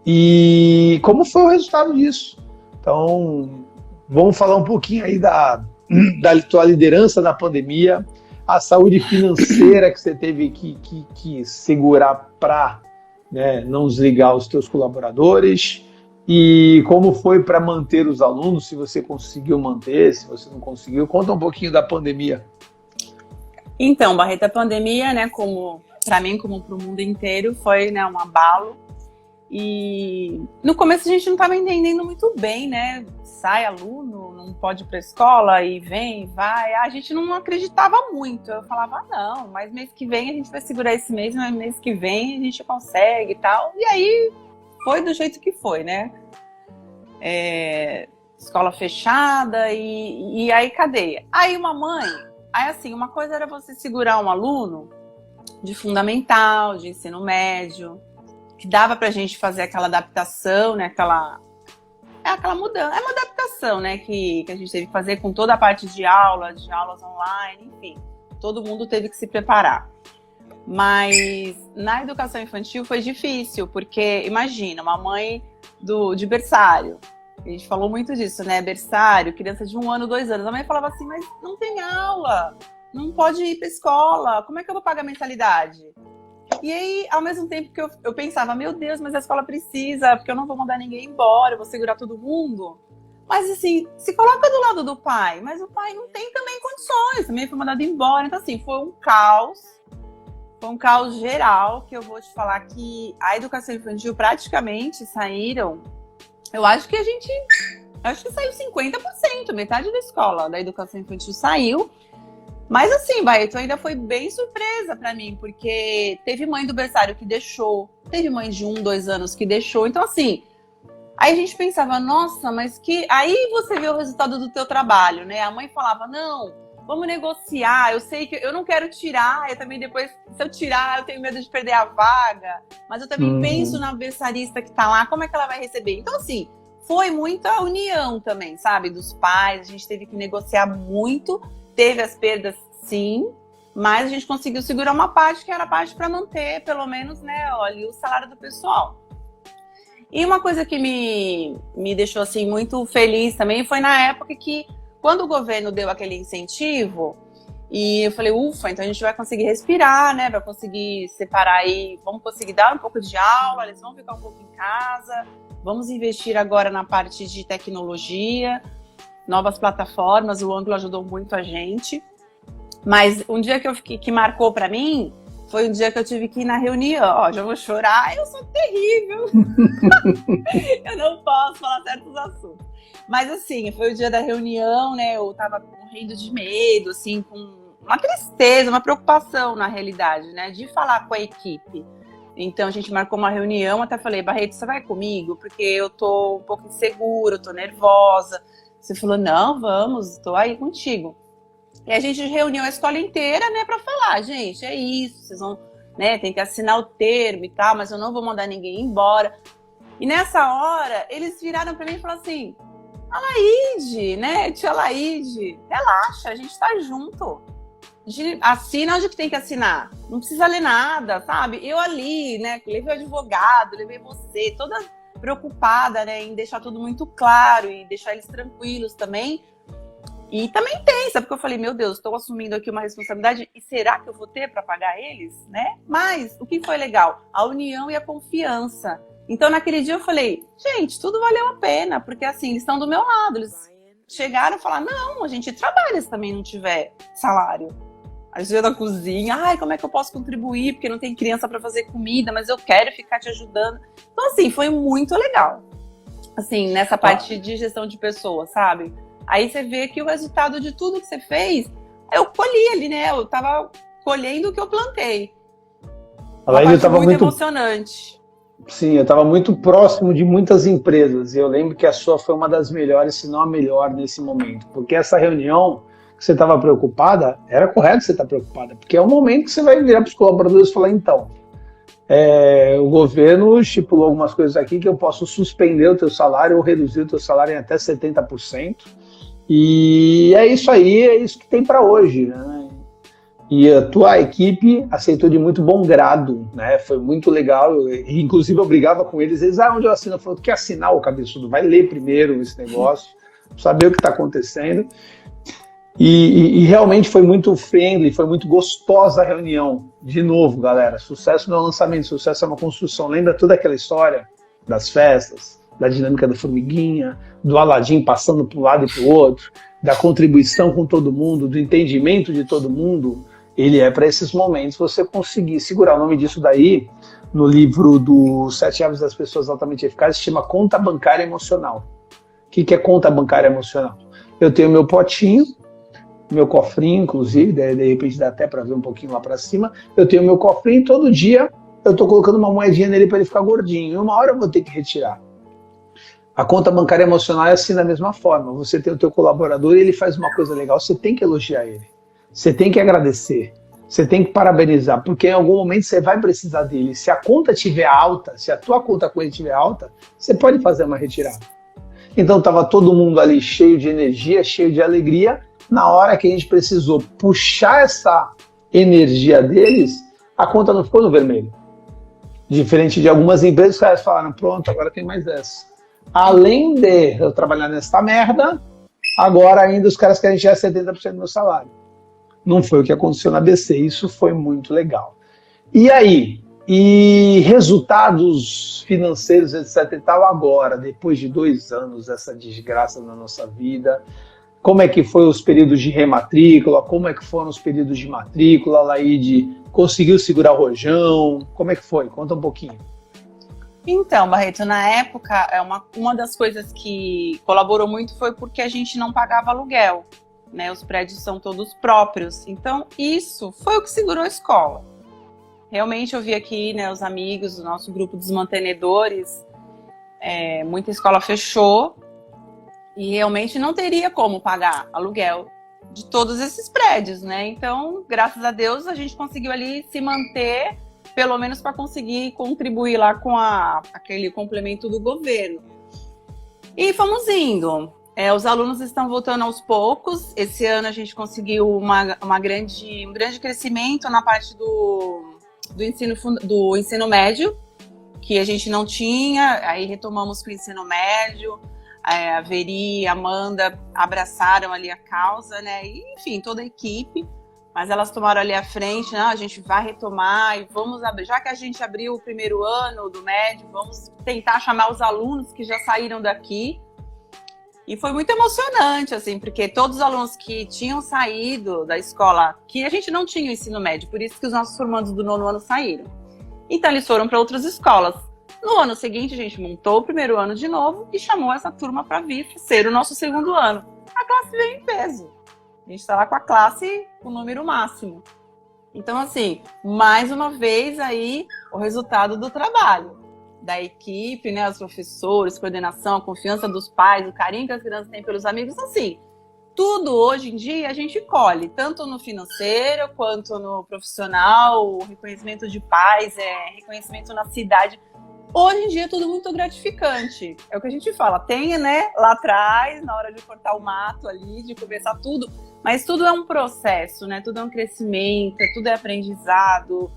Speaker 1: e como foi o resultado disso. Então, vamos falar um pouquinho aí da tua liderança na pandemia, a saúde financeira que você teve que segurar para, né, não desligar os teus colaboradores, e como foi para manter os alunos, se você conseguiu manter, se você não conseguiu. Conta um pouquinho da pandemia.
Speaker 2: Então, Barreto, a pandemia, né, como para mim, como para o mundo inteiro, foi, né, um abalo. E no começo a gente não estava entendendo muito bem, né? Sai aluno, não pode ir para a escola, e vem, vai. A gente não acreditava muito. Eu falava, não, mas mês que vem a gente vai segurar esse mês, mas mês que vem a gente consegue e tal. E aí foi do jeito que foi, né? Escola fechada e aí cadê? Aí assim, uma coisa era você segurar um aluno de fundamental, de ensino médio, que dava pra gente fazer aquela adaptação, né? Aquela mudança, uma adaptação, né? Que a gente teve que fazer com toda a parte de aulas online, enfim. Todo mundo teve que se preparar. Mas na educação infantil foi difícil, porque imagina, uma mãe de berçário, A gente falou muito disso, né? Berçário, criança de 1 ano, 2 anos. A mãe falava assim, mas não tem aula, não pode ir pra escola, como é que eu vou pagar a mensalidade? E aí, ao mesmo tempo que eu pensava, meu Deus, mas a escola precisa, porque eu não vou mandar ninguém embora, eu vou segurar todo mundo. Mas assim, se coloca do lado do pai, mas o pai não tem também condições, também foi mandado embora. Então assim, foi um caos geral, que eu vou te falar que a educação infantil praticamente saíram, eu acho que saiu 50%, metade da escola da educação infantil saiu. Mas assim, Baeto, ainda foi bem surpresa pra mim, porque teve mãe do berçário que deixou, teve mãe de 1, 2 anos que deixou. Então assim, aí a gente pensava, nossa, mas que... Aí você vê o resultado do teu trabalho, né? A mãe falava, não, vamos negociar, eu sei que eu não quero tirar, eu também depois, se eu tirar, eu tenho medo de perder a vaga, mas eu também penso na berçarista que tá lá, como é que ela vai receber? Então assim, foi muita união também, sabe? Dos pais, a gente teve que negociar muito. Teve as perdas, sim, mas a gente conseguiu segurar uma parte que era a parte para manter, pelo menos, né, olha, o salário do pessoal. E uma coisa que me deixou assim muito feliz também foi na época que, quando o governo deu aquele incentivo, e eu falei, ufa, então a gente vai conseguir respirar, né, vai conseguir separar aí, vamos conseguir dar um pouco de aula, eles vão ficar um pouco em casa, vamos investir agora na parte de tecnologia, novas plataformas, o Ângulo ajudou muito a gente. Mas um dia que marcou pra mim foi um dia que eu tive que ir na reunião. Ó, já vou chorar, eu sou terrível. Eu não posso falar certos assuntos. Mas assim, foi o dia da reunião, né? Eu tava morrendo de medo, assim, com uma tristeza, uma preocupação na realidade, né? De falar com a equipe. Então a gente marcou uma reunião, até falei, Barreto, você vai comigo? Porque eu tô um pouco insegura, eu tô nervosa. Você falou, não, vamos, estou aí contigo. E a gente reuniu a escola inteira, né, para falar, gente, é isso, vocês vão, né, tem que assinar o termo e tal, mas eu não vou mandar ninguém embora. E nessa hora, eles viraram para mim e falaram assim, Alaide, né, tia Alaide, relaxa, a gente tá junto. A gente assina onde que tem que assinar, não precisa ler nada, sabe? Eu ali, né, levei o advogado, levei você, toda preocupada, né, em deixar tudo muito claro e deixar eles tranquilos também. E também tensa, porque eu falei, meu Deus, estou assumindo aqui uma responsabilidade e será que eu vou ter para pagar eles, né? Mas o que foi legal? A união e a confiança. Então naquele dia eu falei, gente, tudo valeu a pena, porque assim, eles estão do meu lado, eles chegaram e falaram, não, a gente trabalha se também não tiver salário. Ajuda da cozinha, ai, como é que eu posso contribuir? Porque não tem criança para fazer comida, mas eu quero ficar te ajudando. Então, assim, foi muito legal. Assim, nessa parte de gestão de pessoas, sabe? Aí você vê que o resultado de tudo que você fez, eu colhi ali, né? Eu tava colhendo o que eu plantei. Uma parte muito emocionante.
Speaker 1: Sim, eu estava muito próximo de muitas empresas. E eu lembro que a sua foi uma das melhores, se não a melhor nesse momento. Porque essa reunião que você estava preocupada, era correto você estar preocupada, porque é o momento que você vai virar para os colaboradores e falar, então, o governo estipulou algumas coisas aqui que eu posso suspender o teu salário ou reduzir o teu salário em até 70%, e é isso aí, é isso que tem para hoje, né? E a tua equipe aceitou de muito bom grado, né? Foi muito legal, inclusive eu brigava com eles, onde eu assino? Eu falei, tu quer assinar, o cabeçudo? Vai ler primeiro esse negócio, saber o que está acontecendo. E realmente foi muito friendly, foi muito gostosa a reunião. De novo, galera, sucesso não é um lançamento, sucesso é uma construção. Lembra toda aquela história das festas, da dinâmica da formiguinha, do Aladim passando para um lado e para o outro, da contribuição com todo mundo, do entendimento de todo mundo? Ele é para esses momentos você conseguir segurar. O nome disso daí, no livro do 7 Hábitos das Pessoas Altamente Eficazes, se chama Conta Bancária Emocional. O que é conta bancária emocional? Eu tenho meu potinho, meu cofrinho, inclusive, de repente dá até para ver um pouquinho lá para cima. Eu tenho meu cofrinho e todo dia eu estou colocando uma moedinha nele para ele ficar gordinho. E uma hora eu vou ter que retirar. A conta bancária emocional é assim da mesma forma. Você tem o teu colaborador e ele faz uma coisa legal, você tem que elogiar ele. Você tem que agradecer. Você tem que parabenizar, porque em algum momento você vai precisar dele. Se a conta estiver alta, se a tua conta com ele estiver alta, você pode fazer uma retirada. Então estava todo mundo ali cheio de energia, cheio de alegria. Na hora que a gente precisou puxar essa energia deles, a conta não ficou no vermelho. Diferente de algumas empresas, os caras falaram, pronto, agora tem mais essa. além de eu trabalhar nessa merda, agora ainda os caras querem tirar 70% do meu salário. Não foi o que aconteceu na ABC, isso foi muito legal. E aí? E resultados financeiros, etc e tal, agora, depois de 2 anos, essa desgraça na nossa vida, como é que foi os períodos de rematrícula, como é que foram os períodos de matrícula, Laide conseguiu segurar o rojão, como é que foi? Conta um pouquinho.
Speaker 2: Então, Barreto, na época, uma das coisas que colaborou muito foi porque a gente não pagava aluguel, né? Os prédios são todos próprios, então isso foi o que segurou a escola. Realmente eu vi aqui, né, os amigos do nosso grupo dos mantenedores, muita escola fechou e realmente não teria como pagar aluguel de todos esses prédios, né? Então, graças a Deus, a gente conseguiu ali se manter, pelo menos para conseguir contribuir lá com aquele complemento do governo. E fomos indo. Os alunos estão voltando aos poucos. Esse ano a gente conseguiu um grande crescimento na parte do ensino médio, que a gente não tinha, aí retomamos com o ensino médio, a Veri e a Amanda abraçaram ali a causa, né, e, enfim, toda a equipe, mas elas tomaram ali a frente, a gente vai retomar e vamos abrir, já que a gente abriu o primeiro ano do médio, vamos tentar chamar os alunos que já saíram daqui. E foi muito emocionante, assim, porque todos os alunos que tinham saído da escola, que a gente não tinha o ensino médio, por isso que os nossos formandos do 9º ano saíram. Então, eles foram para outras escolas. No ano seguinte, a gente montou o primeiro ano de novo e chamou essa turma para vir ser o nosso 2º ano. A classe veio em peso. A gente está lá com a classe com o número máximo. Então, assim, mais uma vez aí o resultado do trabalho da equipe, né, os professores, coordenação, a confiança dos pais, o carinho que as crianças têm pelos amigos, assim, tudo hoje em dia a gente colhe, tanto no financeiro quanto no profissional, o reconhecimento de pais, reconhecimento na cidade. Hoje em dia é tudo muito gratificante. É o que a gente fala, tem, né, lá atrás, na hora de cortar o mato ali, de começar tudo, mas tudo é um processo, né, tudo é um crescimento, tudo é aprendizado,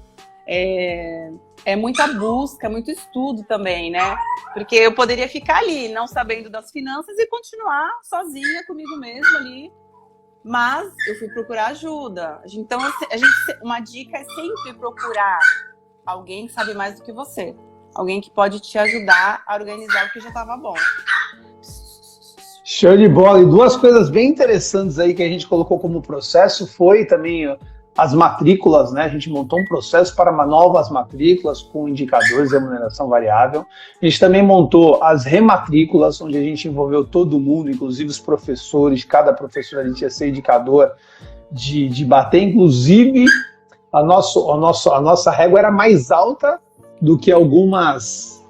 Speaker 2: é muita busca, muito estudo também, né? Porque eu poderia ficar ali, não sabendo das finanças e continuar sozinha comigo mesma ali. Mas eu fui procurar ajuda. Então, uma dica é sempre procurar alguém que sabe mais do que você. Alguém que pode te ajudar a organizar o que já estava bom.
Speaker 1: Show de bola. E 2 coisas bem interessantes aí que a gente colocou como processo foi também as matrículas, né? A gente montou um processo para novas matrículas com indicadores de remuneração variável. A gente também montou as rematrículas, onde a gente envolveu todo mundo, inclusive os professores. Cada professor ali tinha seu indicador de bater. Inclusive, a nossa régua era mais alta do que algumas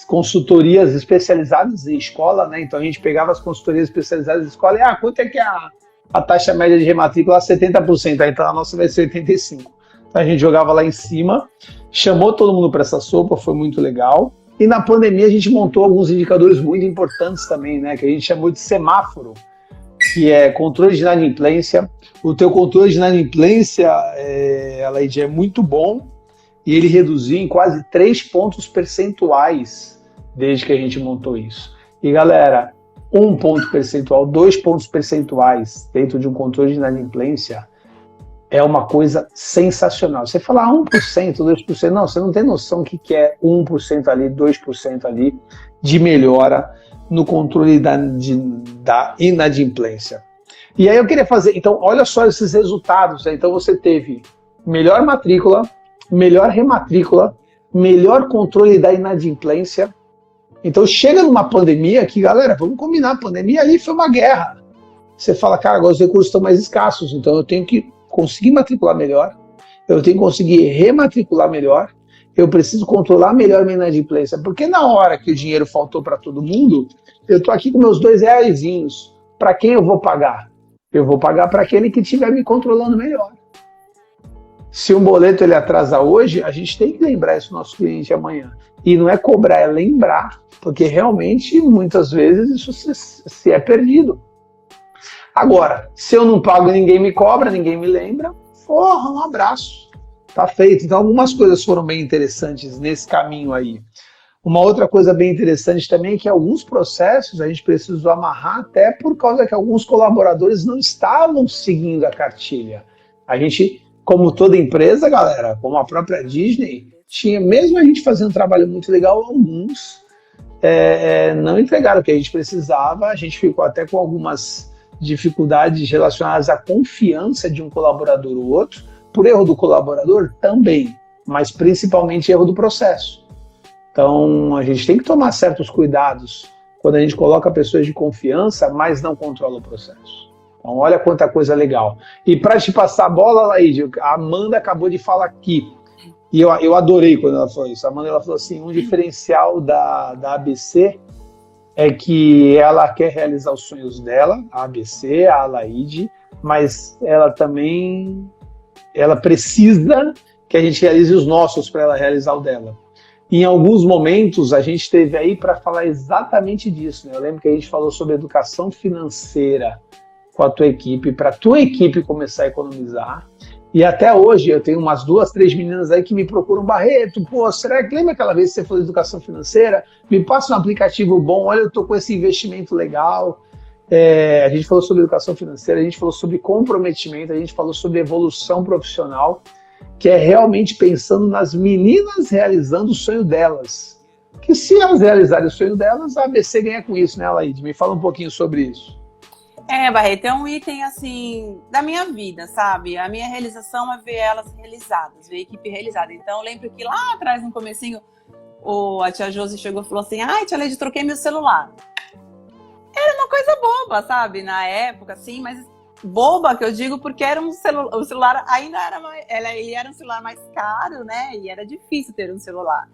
Speaker 1: consultorias especializadas em escola, né? Então a gente pegava as consultorias especializadas em escola e quanto é que a taxa média de rematrícula é 70%, então a nossa vai ser 85%. Então a gente jogava lá em cima, chamou todo mundo para essa sopa, foi muito legal. E na pandemia a gente montou alguns indicadores muito importantes também, né? Que a gente chamou de semáforo, que é controle de inadimplência. O teu controle de inadimplência, Laide, é muito bom e ele reduziu em quase 3 pontos percentuais desde que a gente montou isso. E galera, 1 ponto percentual, 2 pontos percentuais dentro de um controle de inadimplência é uma coisa sensacional. Você falar 1%, 2%, não, você não tem noção o que é 1% ali, 2% ali de melhora no controle da inadimplência. E aí eu queria fazer, então olha só esses resultados, né? Então você teve melhor matrícula, melhor rematrícula, melhor controle da inadimplência. Então chega numa pandemia que, galera, vamos combinar, a pandemia ali foi uma guerra. Você fala, cara, agora os recursos estão mais escassos, então eu tenho que conseguir matricular melhor, eu tenho que conseguir rematricular melhor, eu preciso controlar melhor a minha inadimplência, porque na hora que o dinheiro faltou para todo mundo, eu estou aqui com meus R$2, para quem eu vou pagar? Eu vou pagar para aquele que estiver me controlando melhor. Se um boleto ele atrasa hoje, a gente tem que lembrar isso ao nosso cliente amanhã. E não é cobrar, é lembrar, porque realmente, muitas vezes, isso se é perdido. Agora, se eu não pago, ninguém me cobra, ninguém me lembra, porra, um abraço. Tá feito. Então, algumas coisas foram bem interessantes nesse caminho aí. Uma outra coisa bem interessante também é que alguns processos a gente precisou amarrar até por causa que alguns colaboradores não estavam seguindo a cartilha. A gente, como toda empresa, galera, como a própria Disney, tinha, mesmo a gente fazendo um trabalho muito legal, alguns não entregaram o que a gente precisava. A gente ficou até com algumas dificuldades relacionadas à confiança de um colaborador ou outro, por erro do colaborador também, mas principalmente erro do processo. Então, a gente tem que tomar certos cuidados quando a gente coloca pessoas de confiança, mas não controla o processo. Então, olha quanta coisa legal. E para te passar a bola, Laíde, a Amanda acabou de falar aqui, e eu adorei quando ela falou isso. A Amanda, ela falou assim, um diferencial da ABC é que ela quer realizar os sonhos dela, a ABC, a Laíde, mas ela também precisa que a gente realize os nossos para ela realizar o dela. Em alguns momentos, a gente esteve aí para falar exatamente disso, né? Eu lembro que a gente falou sobre educação financeira com a tua equipe, para a tua equipe começar a economizar. E até hoje, eu tenho umas 2, 3 meninas aí que me procuram, Barreto, pô, será que lembra aquela vez que você falou de educação financeira? Me passa um aplicativo bom, olha, eu estou com esse investimento legal. A gente falou sobre educação financeira, a gente falou sobre comprometimento, a gente falou sobre evolução profissional, que é realmente pensando nas meninas realizando o sonho delas. Que se elas realizarem o sonho delas, a ABC ganha com isso, né, Laíde? Me fala um pouquinho sobre isso.
Speaker 2: Barreto, é um item, assim, da minha vida, sabe? A minha realização é ver elas realizadas, ver a equipe realizada. Então, eu lembro que lá atrás, no comecinho, a tia Josi chegou e falou assim, ai, tia Leide, troquei meu celular. Era uma coisa boba, sabe? Na época, assim, mas boba que eu digo porque era o celular ainda era ele era um celular mais caro, né? E era difícil ter um celular.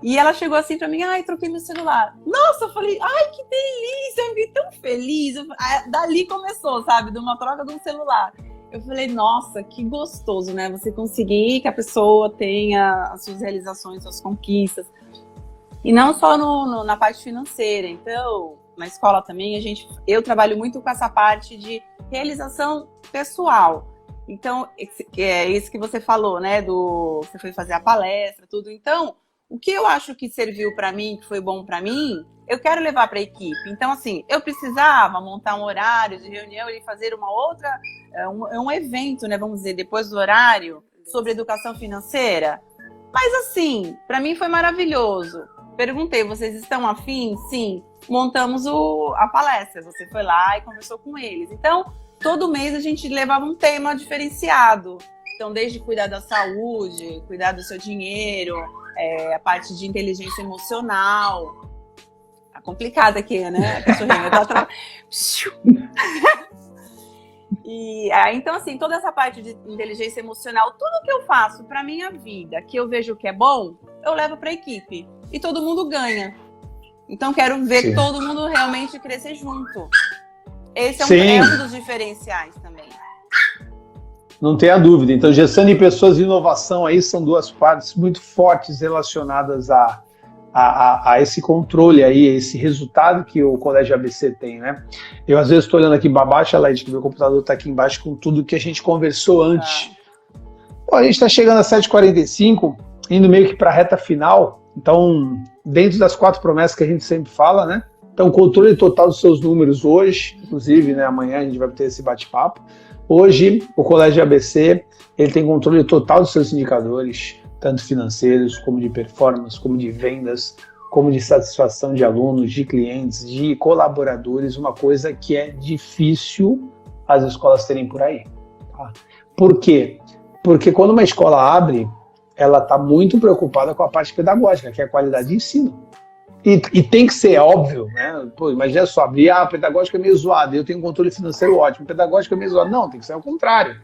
Speaker 2: E ela chegou assim pra mim, ai, troquei meu celular. Nossa, eu falei, ai, que delícia, eu fiquei tão feliz. Dali começou, sabe? De uma troca de um celular. Eu falei, nossa, que gostoso, né? Você conseguir que a pessoa tenha as suas realizações, suas conquistas. E não só na parte financeira. Então, na escola também, eu trabalho muito com essa parte de realização pessoal. Então, é isso que você falou, né? Você foi fazer a palestra, tudo. Então, o que eu acho que serviu para mim, que foi bom para mim, eu quero levar para a equipe. Então, assim, eu precisava montar um horário de reunião e fazer uma outra, um evento, né? Vamos dizer, depois do horário, sobre educação financeira. Mas, assim, para mim foi maravilhoso. Perguntei, vocês estão afim? Sim. Montamos a palestra. Você foi lá e conversou com eles. Então, todo mês a gente levava um tema diferenciado. Então, desde cuidar da saúde, cuidar do seu dinheiro, a parte de inteligência emocional. Tá complicado aqui, né? Então, assim, toda essa parte de inteligência emocional, tudo que eu faço para minha vida, que eu vejo que é bom, eu levo para a equipe. E todo mundo ganha. Então, quero ver todo mundo realmente crescer junto. Esse é um dos diferenciais também.
Speaker 1: Não tenha dúvida. Então, gestão de pessoas e inovação aí são duas partes muito fortes relacionadas a esse controle aí, esse resultado que o Colégio ABC tem, né? Eu, às vezes, estou olhando aqui para baixo, Laide, que meu computador está aqui embaixo com tudo que a gente conversou antes. Pô, a gente está chegando às 7h45, indo meio que para a reta final. Então, dentro das 4 promessas que a gente sempre fala, né? Então, controle total dos seus números hoje, inclusive, né? Amanhã a gente vai ter esse bate-papo. Hoje, o Colégio ABC, ele tem controle total dos seus indicadores, tanto financeiros, como de performance, como de vendas, como de satisfação de alunos, de clientes, de colaboradores, uma coisa que é difícil as escolas terem por aí. Tá? Por quê? Porque quando uma escola abre, ela está muito preocupada com a parte pedagógica, que é a qualidade de ensino. E tem que ser óbvio, né? Pô, imagina só, abrir, a pedagógica é meio zoada, eu tenho um controle financeiro ótimo, pedagógica é meio zoada. Não, tem que ser ao contrário.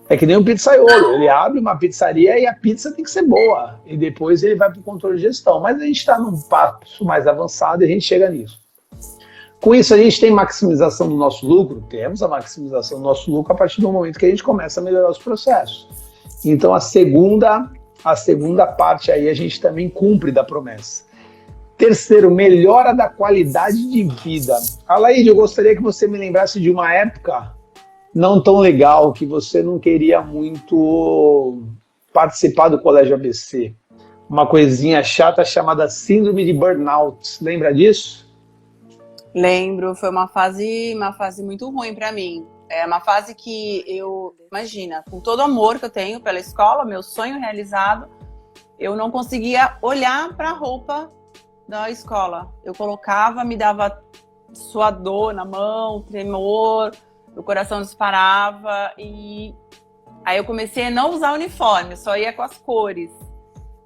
Speaker 1: É que nem um pizzaiolo, ele abre uma pizzaria e a pizza tem que ser boa, e depois ele vai para o controle de gestão. Mas a gente está num passo mais avançado e a gente chega nisso. Com isso, a gente tem maximização do nosso lucro? Temos a maximização do nosso lucro a partir do momento que a gente começa a melhorar os processos. Então, a segunda parte aí a gente também cumpre da promessa. Terceiro, melhora da qualidade de vida. Laide, eu gostaria que você me lembrasse de uma época não tão legal, que você não queria muito participar do Colégio ABC. uma coisinha chata chamada síndrome de burnout. Lembra disso?
Speaker 2: Lembro, foi uma fase muito ruim para mim. É uma fase que imagina, com todo o amor que eu tenho pela escola, meu sonho realizado, eu não conseguia olhar para a roupa da escola. Eu colocava, me dava suador na mão, tremor, o coração disparava e aí eu comecei a não usar uniforme, só ia com as cores.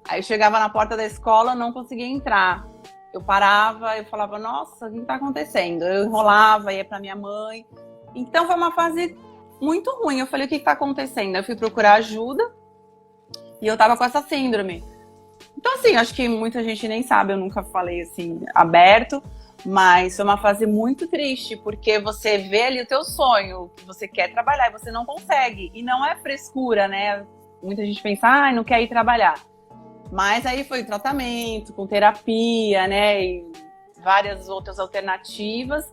Speaker 2: Aí eu chegava na porta da escola, não conseguia entrar. Eu parava, eu falava, nossa, o que está acontecendo? Eu enrolava, ia para minha mãe. Então foi uma fase muito ruim. Eu falei, o que está acontecendo? Eu fui procurar ajuda e eu tava com essa síndrome. Então, assim, acho que muita gente nem sabe, eu nunca falei assim, aberto, mas foi uma fase muito triste, porque você vê ali o teu sonho, que você quer trabalhar e você não consegue. E não é frescura, né? Muita gente pensa, não quer ir trabalhar. Mas aí foi tratamento, com terapia, né? E várias outras alternativas.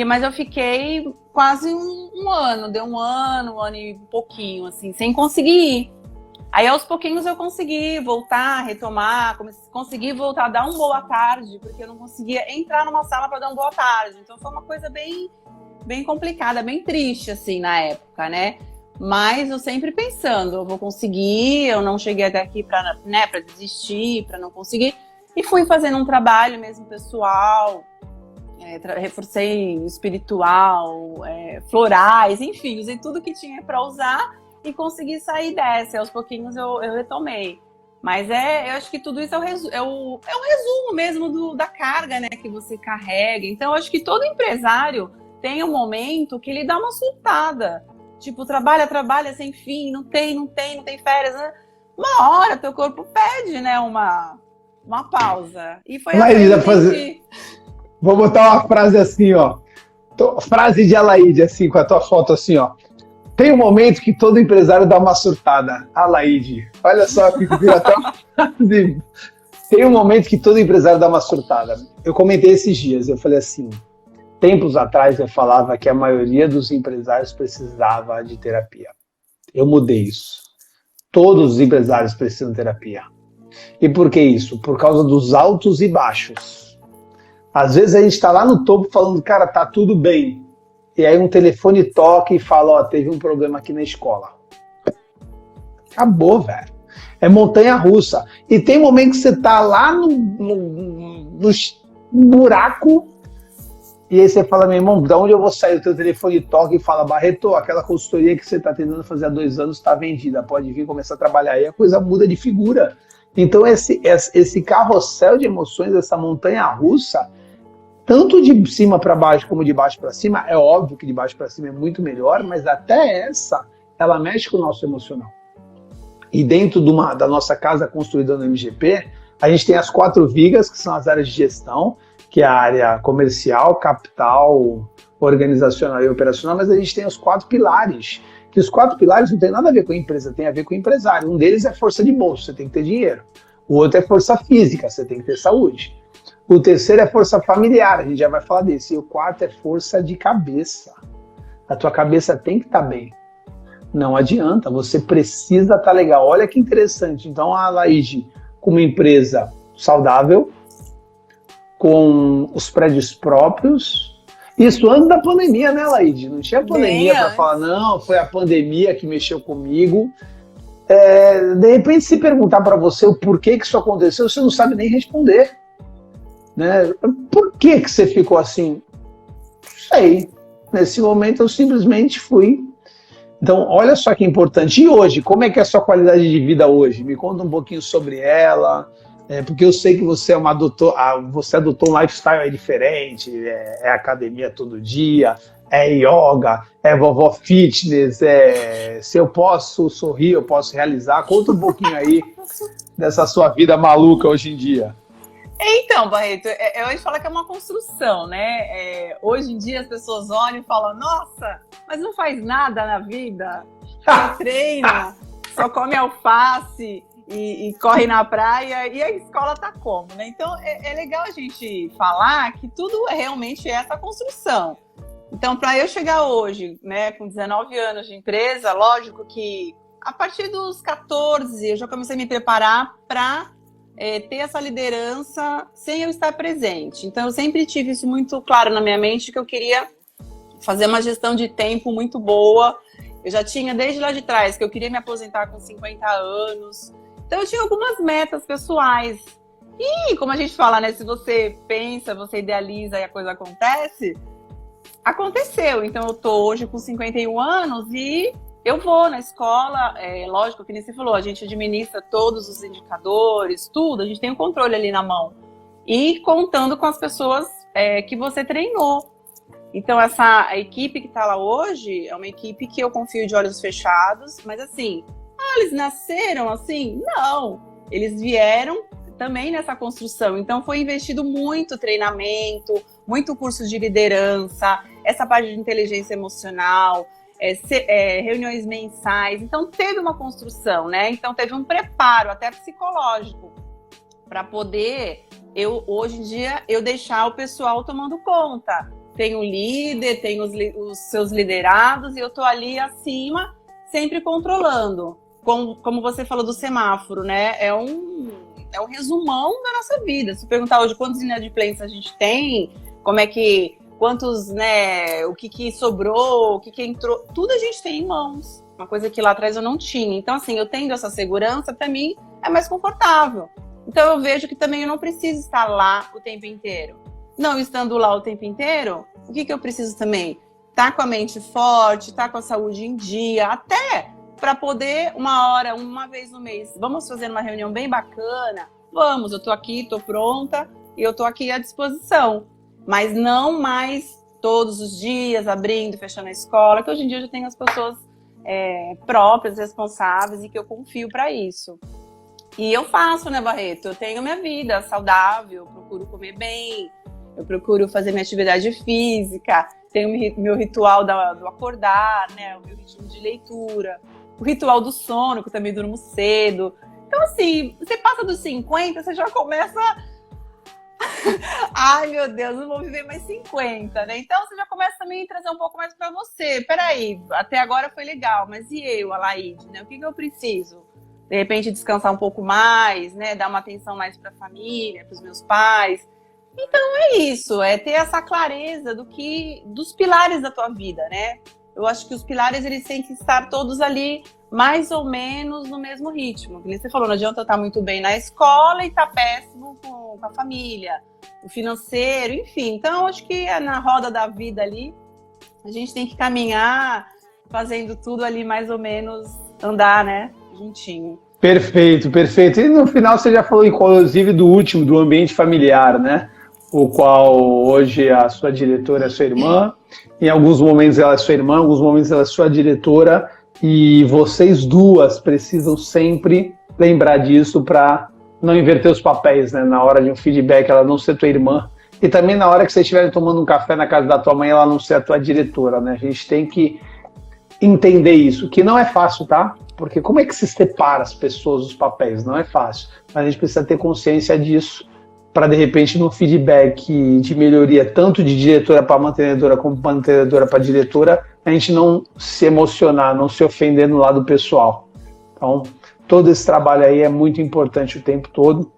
Speaker 2: Mas eu fiquei quase um ano, deu um ano e pouquinho, assim, sem conseguir ir. Aí aos pouquinhos eu consegui voltar, retomar, consegui voltar a dar um boa tarde, porque eu não conseguia entrar numa sala para dar um boa tarde. Então foi uma coisa bem, bem complicada, bem triste, assim, na época, né? Mas eu sempre pensando, eu vou conseguir, eu não cheguei até aqui para desistir, para não conseguir. E fui fazendo um trabalho mesmo pessoal, reforcei espiritual, florais, enfim, usei tudo que tinha para usar e consegui sair dessa. Aos pouquinhos eu retomei. Mas eu acho que tudo isso é um resumo mesmo da carga, né, que você carrega. Então, eu acho que todo empresário tem um momento que ele dá uma surtada. Tipo, trabalha sem fim, não tem férias. Né? Uma hora teu corpo pede, né, uma pausa. E foi assim.
Speaker 1: Vou botar uma frase assim, ó. Frase de Alaide, assim, com a tua foto assim, ó. Tem um momento que todo empresário dá uma surtada. Alaide. Olha só, que vira até uma frase. Tem um momento que todo empresário dá uma surtada. Eu comentei esses dias, eu falei assim, tempos atrás eu falava que a maioria dos empresários precisava de terapia. Eu mudei isso. Todos os empresários precisam de terapia. E por que isso? Por causa dos altos e baixos. Às vezes a gente está lá no topo falando, cara, tá tudo bem. E aí um telefone toca e fala, ó, teve um problema aqui na escola. Acabou, velho. É montanha-russa. E tem momento que você tá lá no buraco e aí você fala, meu irmão, de onde eu vou sair? O teu telefone toca e fala, Barreto, aquela consultoria que você tá tentando fazer há 2 anos está vendida, pode vir começar a trabalhar. Aí a coisa muda de figura. Então esse carrossel de emoções, essa montanha-russa, tanto de cima para baixo como de baixo para cima, é óbvio que de baixo para cima é muito melhor, mas até ela mexe com o nosso emocional. E dentro da nossa casa construída no MGP, a gente tem as 4 vigas, que são as áreas de gestão, que é a área comercial, capital, organizacional e operacional, mas a gente tem os 4 pilares, que os 4 pilares não tem nada a ver com a empresa, tem a ver com o empresário. Um deles é força de bolso, você tem que ter dinheiro. O outro é força física, você tem que ter saúde. O terceiro é força familiar, a gente já vai falar desse. E o 4 é força de cabeça. A tua cabeça tem que estar bem. Não adianta, você precisa estar legal. Olha que interessante. Então a Alaide, com uma empresa saudável, com os prédios próprios, isso antes da pandemia, né, Alaide? Não tinha pandemia para falar, não, foi a pandemia que mexeu comigo. De repente, se perguntar para você o porquê que isso aconteceu, você não sabe nem responder. Né? Por que você ficou assim? Não sei. Nesse momento eu simplesmente fui. Então, olha só que importante. E hoje, como é que é a sua qualidade de vida hoje? Me conta um pouquinho sobre ela. Porque eu sei que você você adotou um lifestyle aí diferente, é academia todo dia, é yoga, é vovó fitness, se eu posso sorrir, eu posso realizar. Conta um pouquinho aí dessa sua vida maluca hoje em dia.
Speaker 2: Então, Barreto, eu ia falar que é uma construção, né? Hoje em dia as pessoas olham e falam, nossa, mas não faz nada na vida, só treina, só come alface e corre na praia, e a escola tá como, né? Então, é legal a gente falar que tudo realmente é essa construção. Então, para eu chegar hoje, né, com 19 anos de empresa, lógico que a partir dos 14 eu já comecei a me preparar para ter essa liderança sem eu estar presente. Então, eu sempre tive isso muito claro na minha mente, que eu queria fazer uma gestão de tempo muito boa. Eu já tinha desde lá de trás que eu queria me aposentar com 50 anos. Então, eu tinha algumas metas pessoais. E, como a gente fala, né? Se você pensa, você idealiza e a coisa acontece, aconteceu. Então, eu tô hoje com 51 anos e eu vou na escola, lógico que nem você falou, a gente administra todos os indicadores, tudo, a gente tem o controle ali na mão. E contando com as pessoas que você treinou. Então, a equipe que está lá hoje é uma equipe que eu confio de olhos fechados, mas assim, eles nasceram assim? Não. Eles vieram também nessa construção. Então, foi investido muito treinamento, muito curso de liderança, essa parte de inteligência emocional, reuniões mensais. Então, teve uma construção, né? Então, teve um preparo até psicológico para poder, hoje em dia, eu deixar o pessoal tomando conta. Tem o líder, tem os seus liderados e eu tô ali acima, sempre controlando. Como você falou do semáforo, né? É um resumão da nossa vida. Se perguntar hoje quantos inadimplentes a gente tem, quantos, né, o que sobrou, o que entrou, tudo a gente tem em mãos. Uma coisa que lá atrás eu não tinha. Então, assim, eu tendo essa segurança, para mim, é mais confortável. Então, eu vejo que também eu não preciso estar lá o tempo inteiro. Não estando lá o tempo inteiro, o que eu preciso também? Tá com a mente forte, tá com a saúde em dia, até para poder, uma vez no mês, vamos fazer uma reunião bem bacana? Vamos, eu tô aqui, tô pronta e eu tô aqui à disposição. Mas não mais todos os dias, abrindo, fechando a escola, que hoje em dia eu já tenho as pessoas próprias, responsáveis e que eu confio para isso. E eu faço, né, Barreto? Eu tenho minha vida saudável, eu procuro comer bem, eu procuro fazer minha atividade física, tenho meu ritual do acordar, né, o meu ritmo de leitura, o ritual do sono, que eu também durmo cedo. Então, assim, você passa dos 50, você já começa... Ai, meu Deus, não vou viver mais 50, né? Então, você já começa também a trazer um pouco mais pra você. Peraí, até agora foi legal, mas e eu, Alaide, né? O que eu preciso? De repente, descansar um pouco mais, né? Dar uma atenção mais pra família, pros meus pais. Então, é isso. É ter essa clareza dos pilares da tua vida, né? Eu acho que os pilares, eles têm que estar todos ali mais ou menos no mesmo ritmo. Como você falou, não adianta eu estar muito bem na escola e estar péssimo com a família, o financeiro, enfim. Então, acho que na roda da vida ali, a gente tem que caminhar fazendo tudo ali mais ou menos andar, né, juntinho.
Speaker 1: Perfeito, perfeito. E no final você já falou, inclusive, do último, do ambiente familiar, né? O qual hoje a sua diretora é sua irmã. Em alguns momentos ela é sua irmã, em alguns momentos ela é sua diretora. E vocês duas precisam sempre lembrar disso para não inverter os papéis, né? Na hora de um feedback, ela não ser tua irmã. E também na hora que vocês estiverem tomando um café na casa da tua mãe, ela não ser a tua diretora, né? A gente tem que entender isso, que não é fácil, tá? Porque como é que se separa as pessoas, os papéis? Não é fácil. Mas a gente precisa ter consciência disso para, de repente, no feedback de melhoria, tanto de diretora para mantenedora como mantenedora para diretora, a gente não se emocionar, não se ofender no lado pessoal. Então, todo esse trabalho aí é muito importante o tempo todo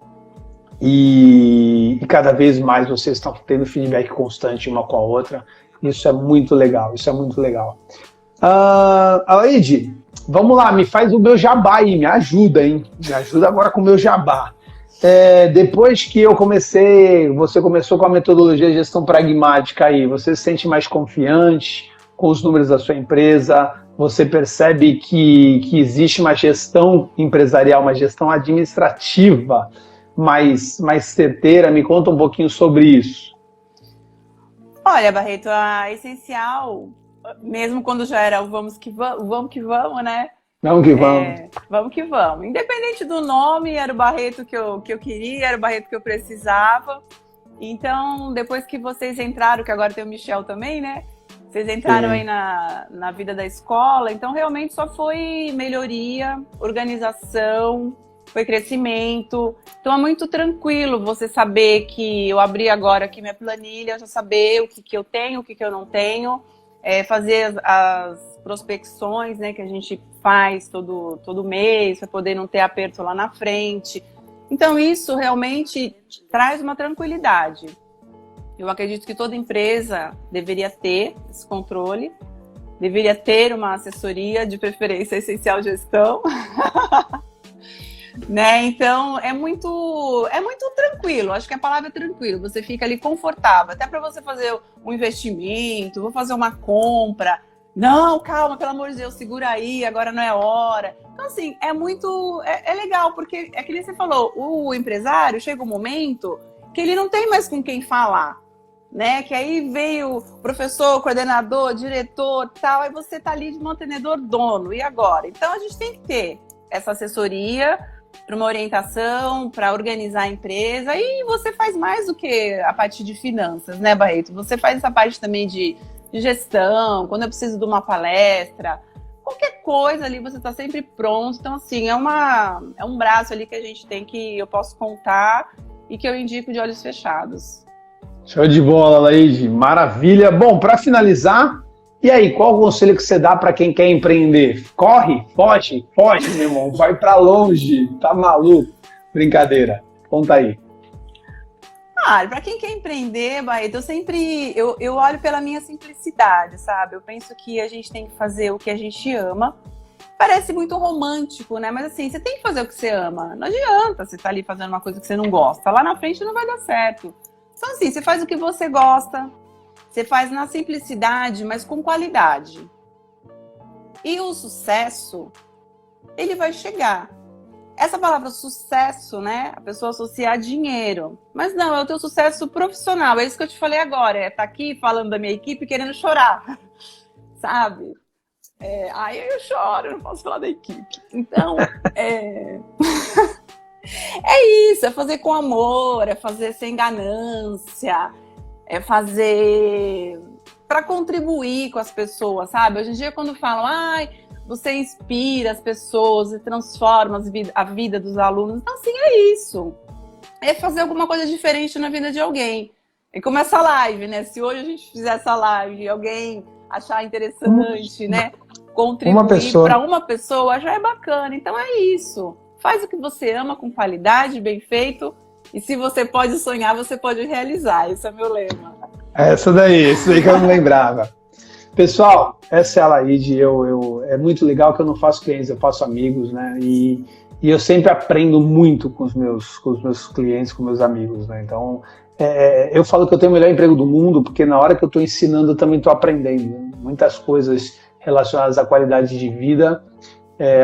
Speaker 1: e cada vez mais vocês estão tendo feedback constante uma com a outra. Isso é muito legal, isso é muito legal. Alaide, vamos lá, me faz o meu jabá aí, me ajuda, hein? Me ajuda agora com o meu jabá. Depois que você começou com a metodologia de gestão pragmática aí, você se sente mais confiante com os números da sua empresa? Você percebe que existe uma gestão empresarial, uma gestão administrativa mais certeira? Me conta um pouquinho sobre isso.
Speaker 2: Olha, Barreto, a essencial, mesmo quando já era o vamos que vamos, né?
Speaker 1: Vamos que vamos.
Speaker 2: Vamos que vamos. Independente do nome, era o Barreto que eu queria, era o Barreto que eu precisava. Então, depois que vocês entraram, que agora tem o Michel também, né? Vocês entraram aí na vida da escola, então realmente só foi melhoria, organização, foi crescimento. Então é muito tranquilo você saber que eu abri agora aqui minha planilha, já saber o que eu tenho, o que eu não tenho, fazer as prospecções, né, que a gente faz todo mês, para poder não ter aperto lá na frente. Então, isso realmente traz uma tranquilidade. Eu acredito que toda empresa deveria ter esse controle, deveria ter uma assessoria, de preferência essencial gestão, né? Então, é muito tranquilo. Acho que a palavra é tranquilo. Você fica ali confortável, até para você fazer um investimento, vou fazer uma compra. Não, calma, pelo amor de Deus, segura aí, agora não é hora. Então, assim, é legal, porque é que nem você falou, o empresário chega um momento que ele não tem mais com quem falar, né? Que aí veio o professor, coordenador, diretor, tal, aí você tá ali de mantenedor dono, e agora? Então, a gente tem que ter essa assessoria para uma orientação, para organizar a empresa, e você faz mais do que a parte de finanças, né, Barreto? Você faz essa parte também de gestão, quando eu preciso de uma palestra, qualquer coisa ali, você está sempre pronto. Então, assim, é um braço ali que a gente tem, que eu posso contar e que eu indico de olhos fechados.
Speaker 1: Show de bola, Laide. Maravilha. Bom, para finalizar, e aí, qual o conselho que você dá para quem quer empreender? Corre, foge, meu irmão, vai para longe, tá maluco? Brincadeira. Conta aí.
Speaker 2: Para quem quer empreender, Barreto, eu olho pela minha simplicidade, sabe? Eu penso que a gente tem que fazer o que a gente ama. Parece muito romântico, né? Mas assim, você tem que fazer o que você ama. Não adianta você estar ali fazendo uma coisa que você não gosta. Lá na frente não vai dar certo. Então assim, você faz o que você gosta, você faz na simplicidade, mas com qualidade. E o sucesso, ele vai chegar. Essa palavra sucesso, né? A pessoa associa a dinheiro. Mas não, é o teu sucesso profissional. É isso que eu te falei agora. É estar aqui falando da minha equipe querendo chorar. Sabe? Aí eu choro, eu não posso falar da equipe. Então, é isso. É fazer com amor, é fazer sem ganância, é fazer para contribuir com as pessoas, sabe? Hoje em dia, quando falam, você inspira as pessoas e transforma a vida dos alunos. Então, assim, é isso. É fazer alguma coisa diferente na vida de alguém. E como essa live, né? Se hoje a gente fizer essa live e alguém achar interessante, né? Contribuir para uma pessoa, já é bacana. Então, é isso. Faz o que você ama com qualidade, bem feito. E se você pode sonhar, você pode realizar. Esse é meu lema.
Speaker 1: Isso daí que eu não lembrava. Pessoal, essa é a Laide, é muito legal que eu não faço clientes, eu faço amigos, né? E eu sempre aprendo muito com os meus clientes, com meus amigos, né? Então, eu falo que eu tenho o melhor emprego do mundo, porque na hora que eu estou ensinando, eu também estou aprendendo, né? Muitas coisas relacionadas à qualidade de vida.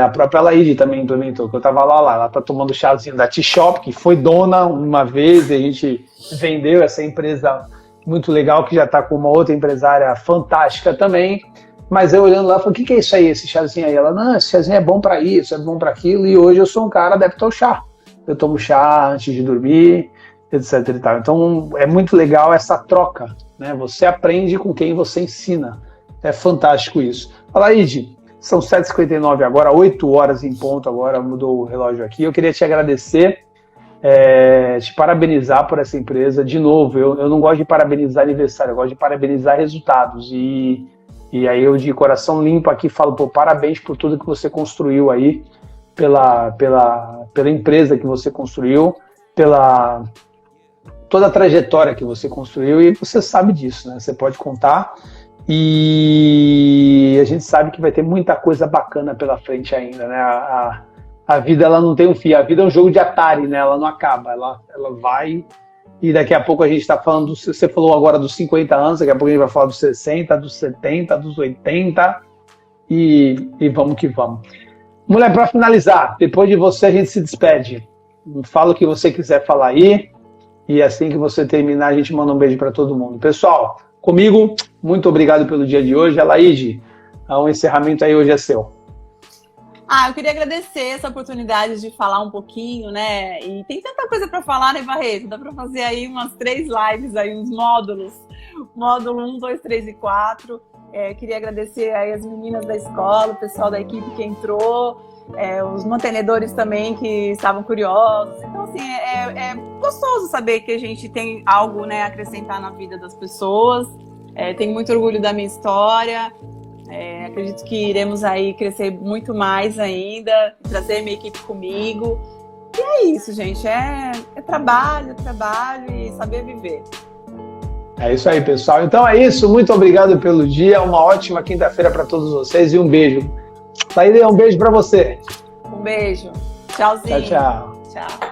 Speaker 1: A própria Laide também implementou, que eu estava lá, ela está tomando chazinho da T-Shop, que foi dona uma vez, e a gente vendeu essa empresa muito legal, que já está com uma outra empresária fantástica também, mas eu olhando lá, falei, o que é isso aí, esse chazinho aí? Ela, não, esse chazinho é bom para isso, é bom para aquilo, e hoje eu sou um cara adepto ao chá. Eu tomo chá antes de dormir, etc e tal. Então, é muito legal essa troca, né? Você aprende com quem você ensina. É fantástico isso. Laide, são 7h59 agora, 8 horas em ponto agora, mudou o relógio aqui. Eu queria te agradecer, te parabenizar por essa empresa. De novo, eu não gosto de parabenizar aniversário, eu gosto de parabenizar resultados. E aí eu, de coração limpo aqui, falo, parabéns por tudo que você construiu aí, pela empresa que você construiu, pela toda a trajetória que você construiu, e você sabe disso, né? Você pode contar. E a gente sabe que vai ter muita coisa bacana pela frente ainda, né? A vida, ela não tem um fim. A vida é um jogo de Atari, né? Ela não acaba, ela vai. E daqui a pouco a gente está falando, você falou agora dos 50 anos, daqui a pouco a gente vai falar dos 60, dos 70, dos 80, e vamos que vamos. Mulher, para finalizar, depois de você a gente se despede. Fala o que você quiser falar aí, e assim que você terminar a gente manda um beijo para todo mundo. Pessoal, comigo, muito obrigado pelo dia de hoje. Laide, o encerramento aí hoje é seu.
Speaker 2: Eu queria agradecer essa oportunidade de falar um pouquinho, né? E tem tanta coisa para falar, né, Barreto? Dá para fazer aí umas 3 lives, aí uns módulos. Módulo 1, 2, 3 e 4. Queria agradecer aí as meninas da escola, o pessoal da equipe que entrou, os mantenedores também que estavam curiosos. Então, assim, é gostoso saber que a gente tem algo, né, a acrescentar na vida das pessoas. Tenho muito orgulho da minha história. Acredito que iremos aí crescer muito mais ainda, trazer minha equipe comigo. E é isso, gente. É trabalho e saber viver.
Speaker 1: É isso aí, pessoal. Então é isso. Muito obrigado pelo dia. Uma ótima quinta-feira para todos vocês e um beijo. Thaíde, um beijo para você.
Speaker 2: Um beijo. Tchauzinho.
Speaker 1: Tchau, tchau.
Speaker 2: Tchau.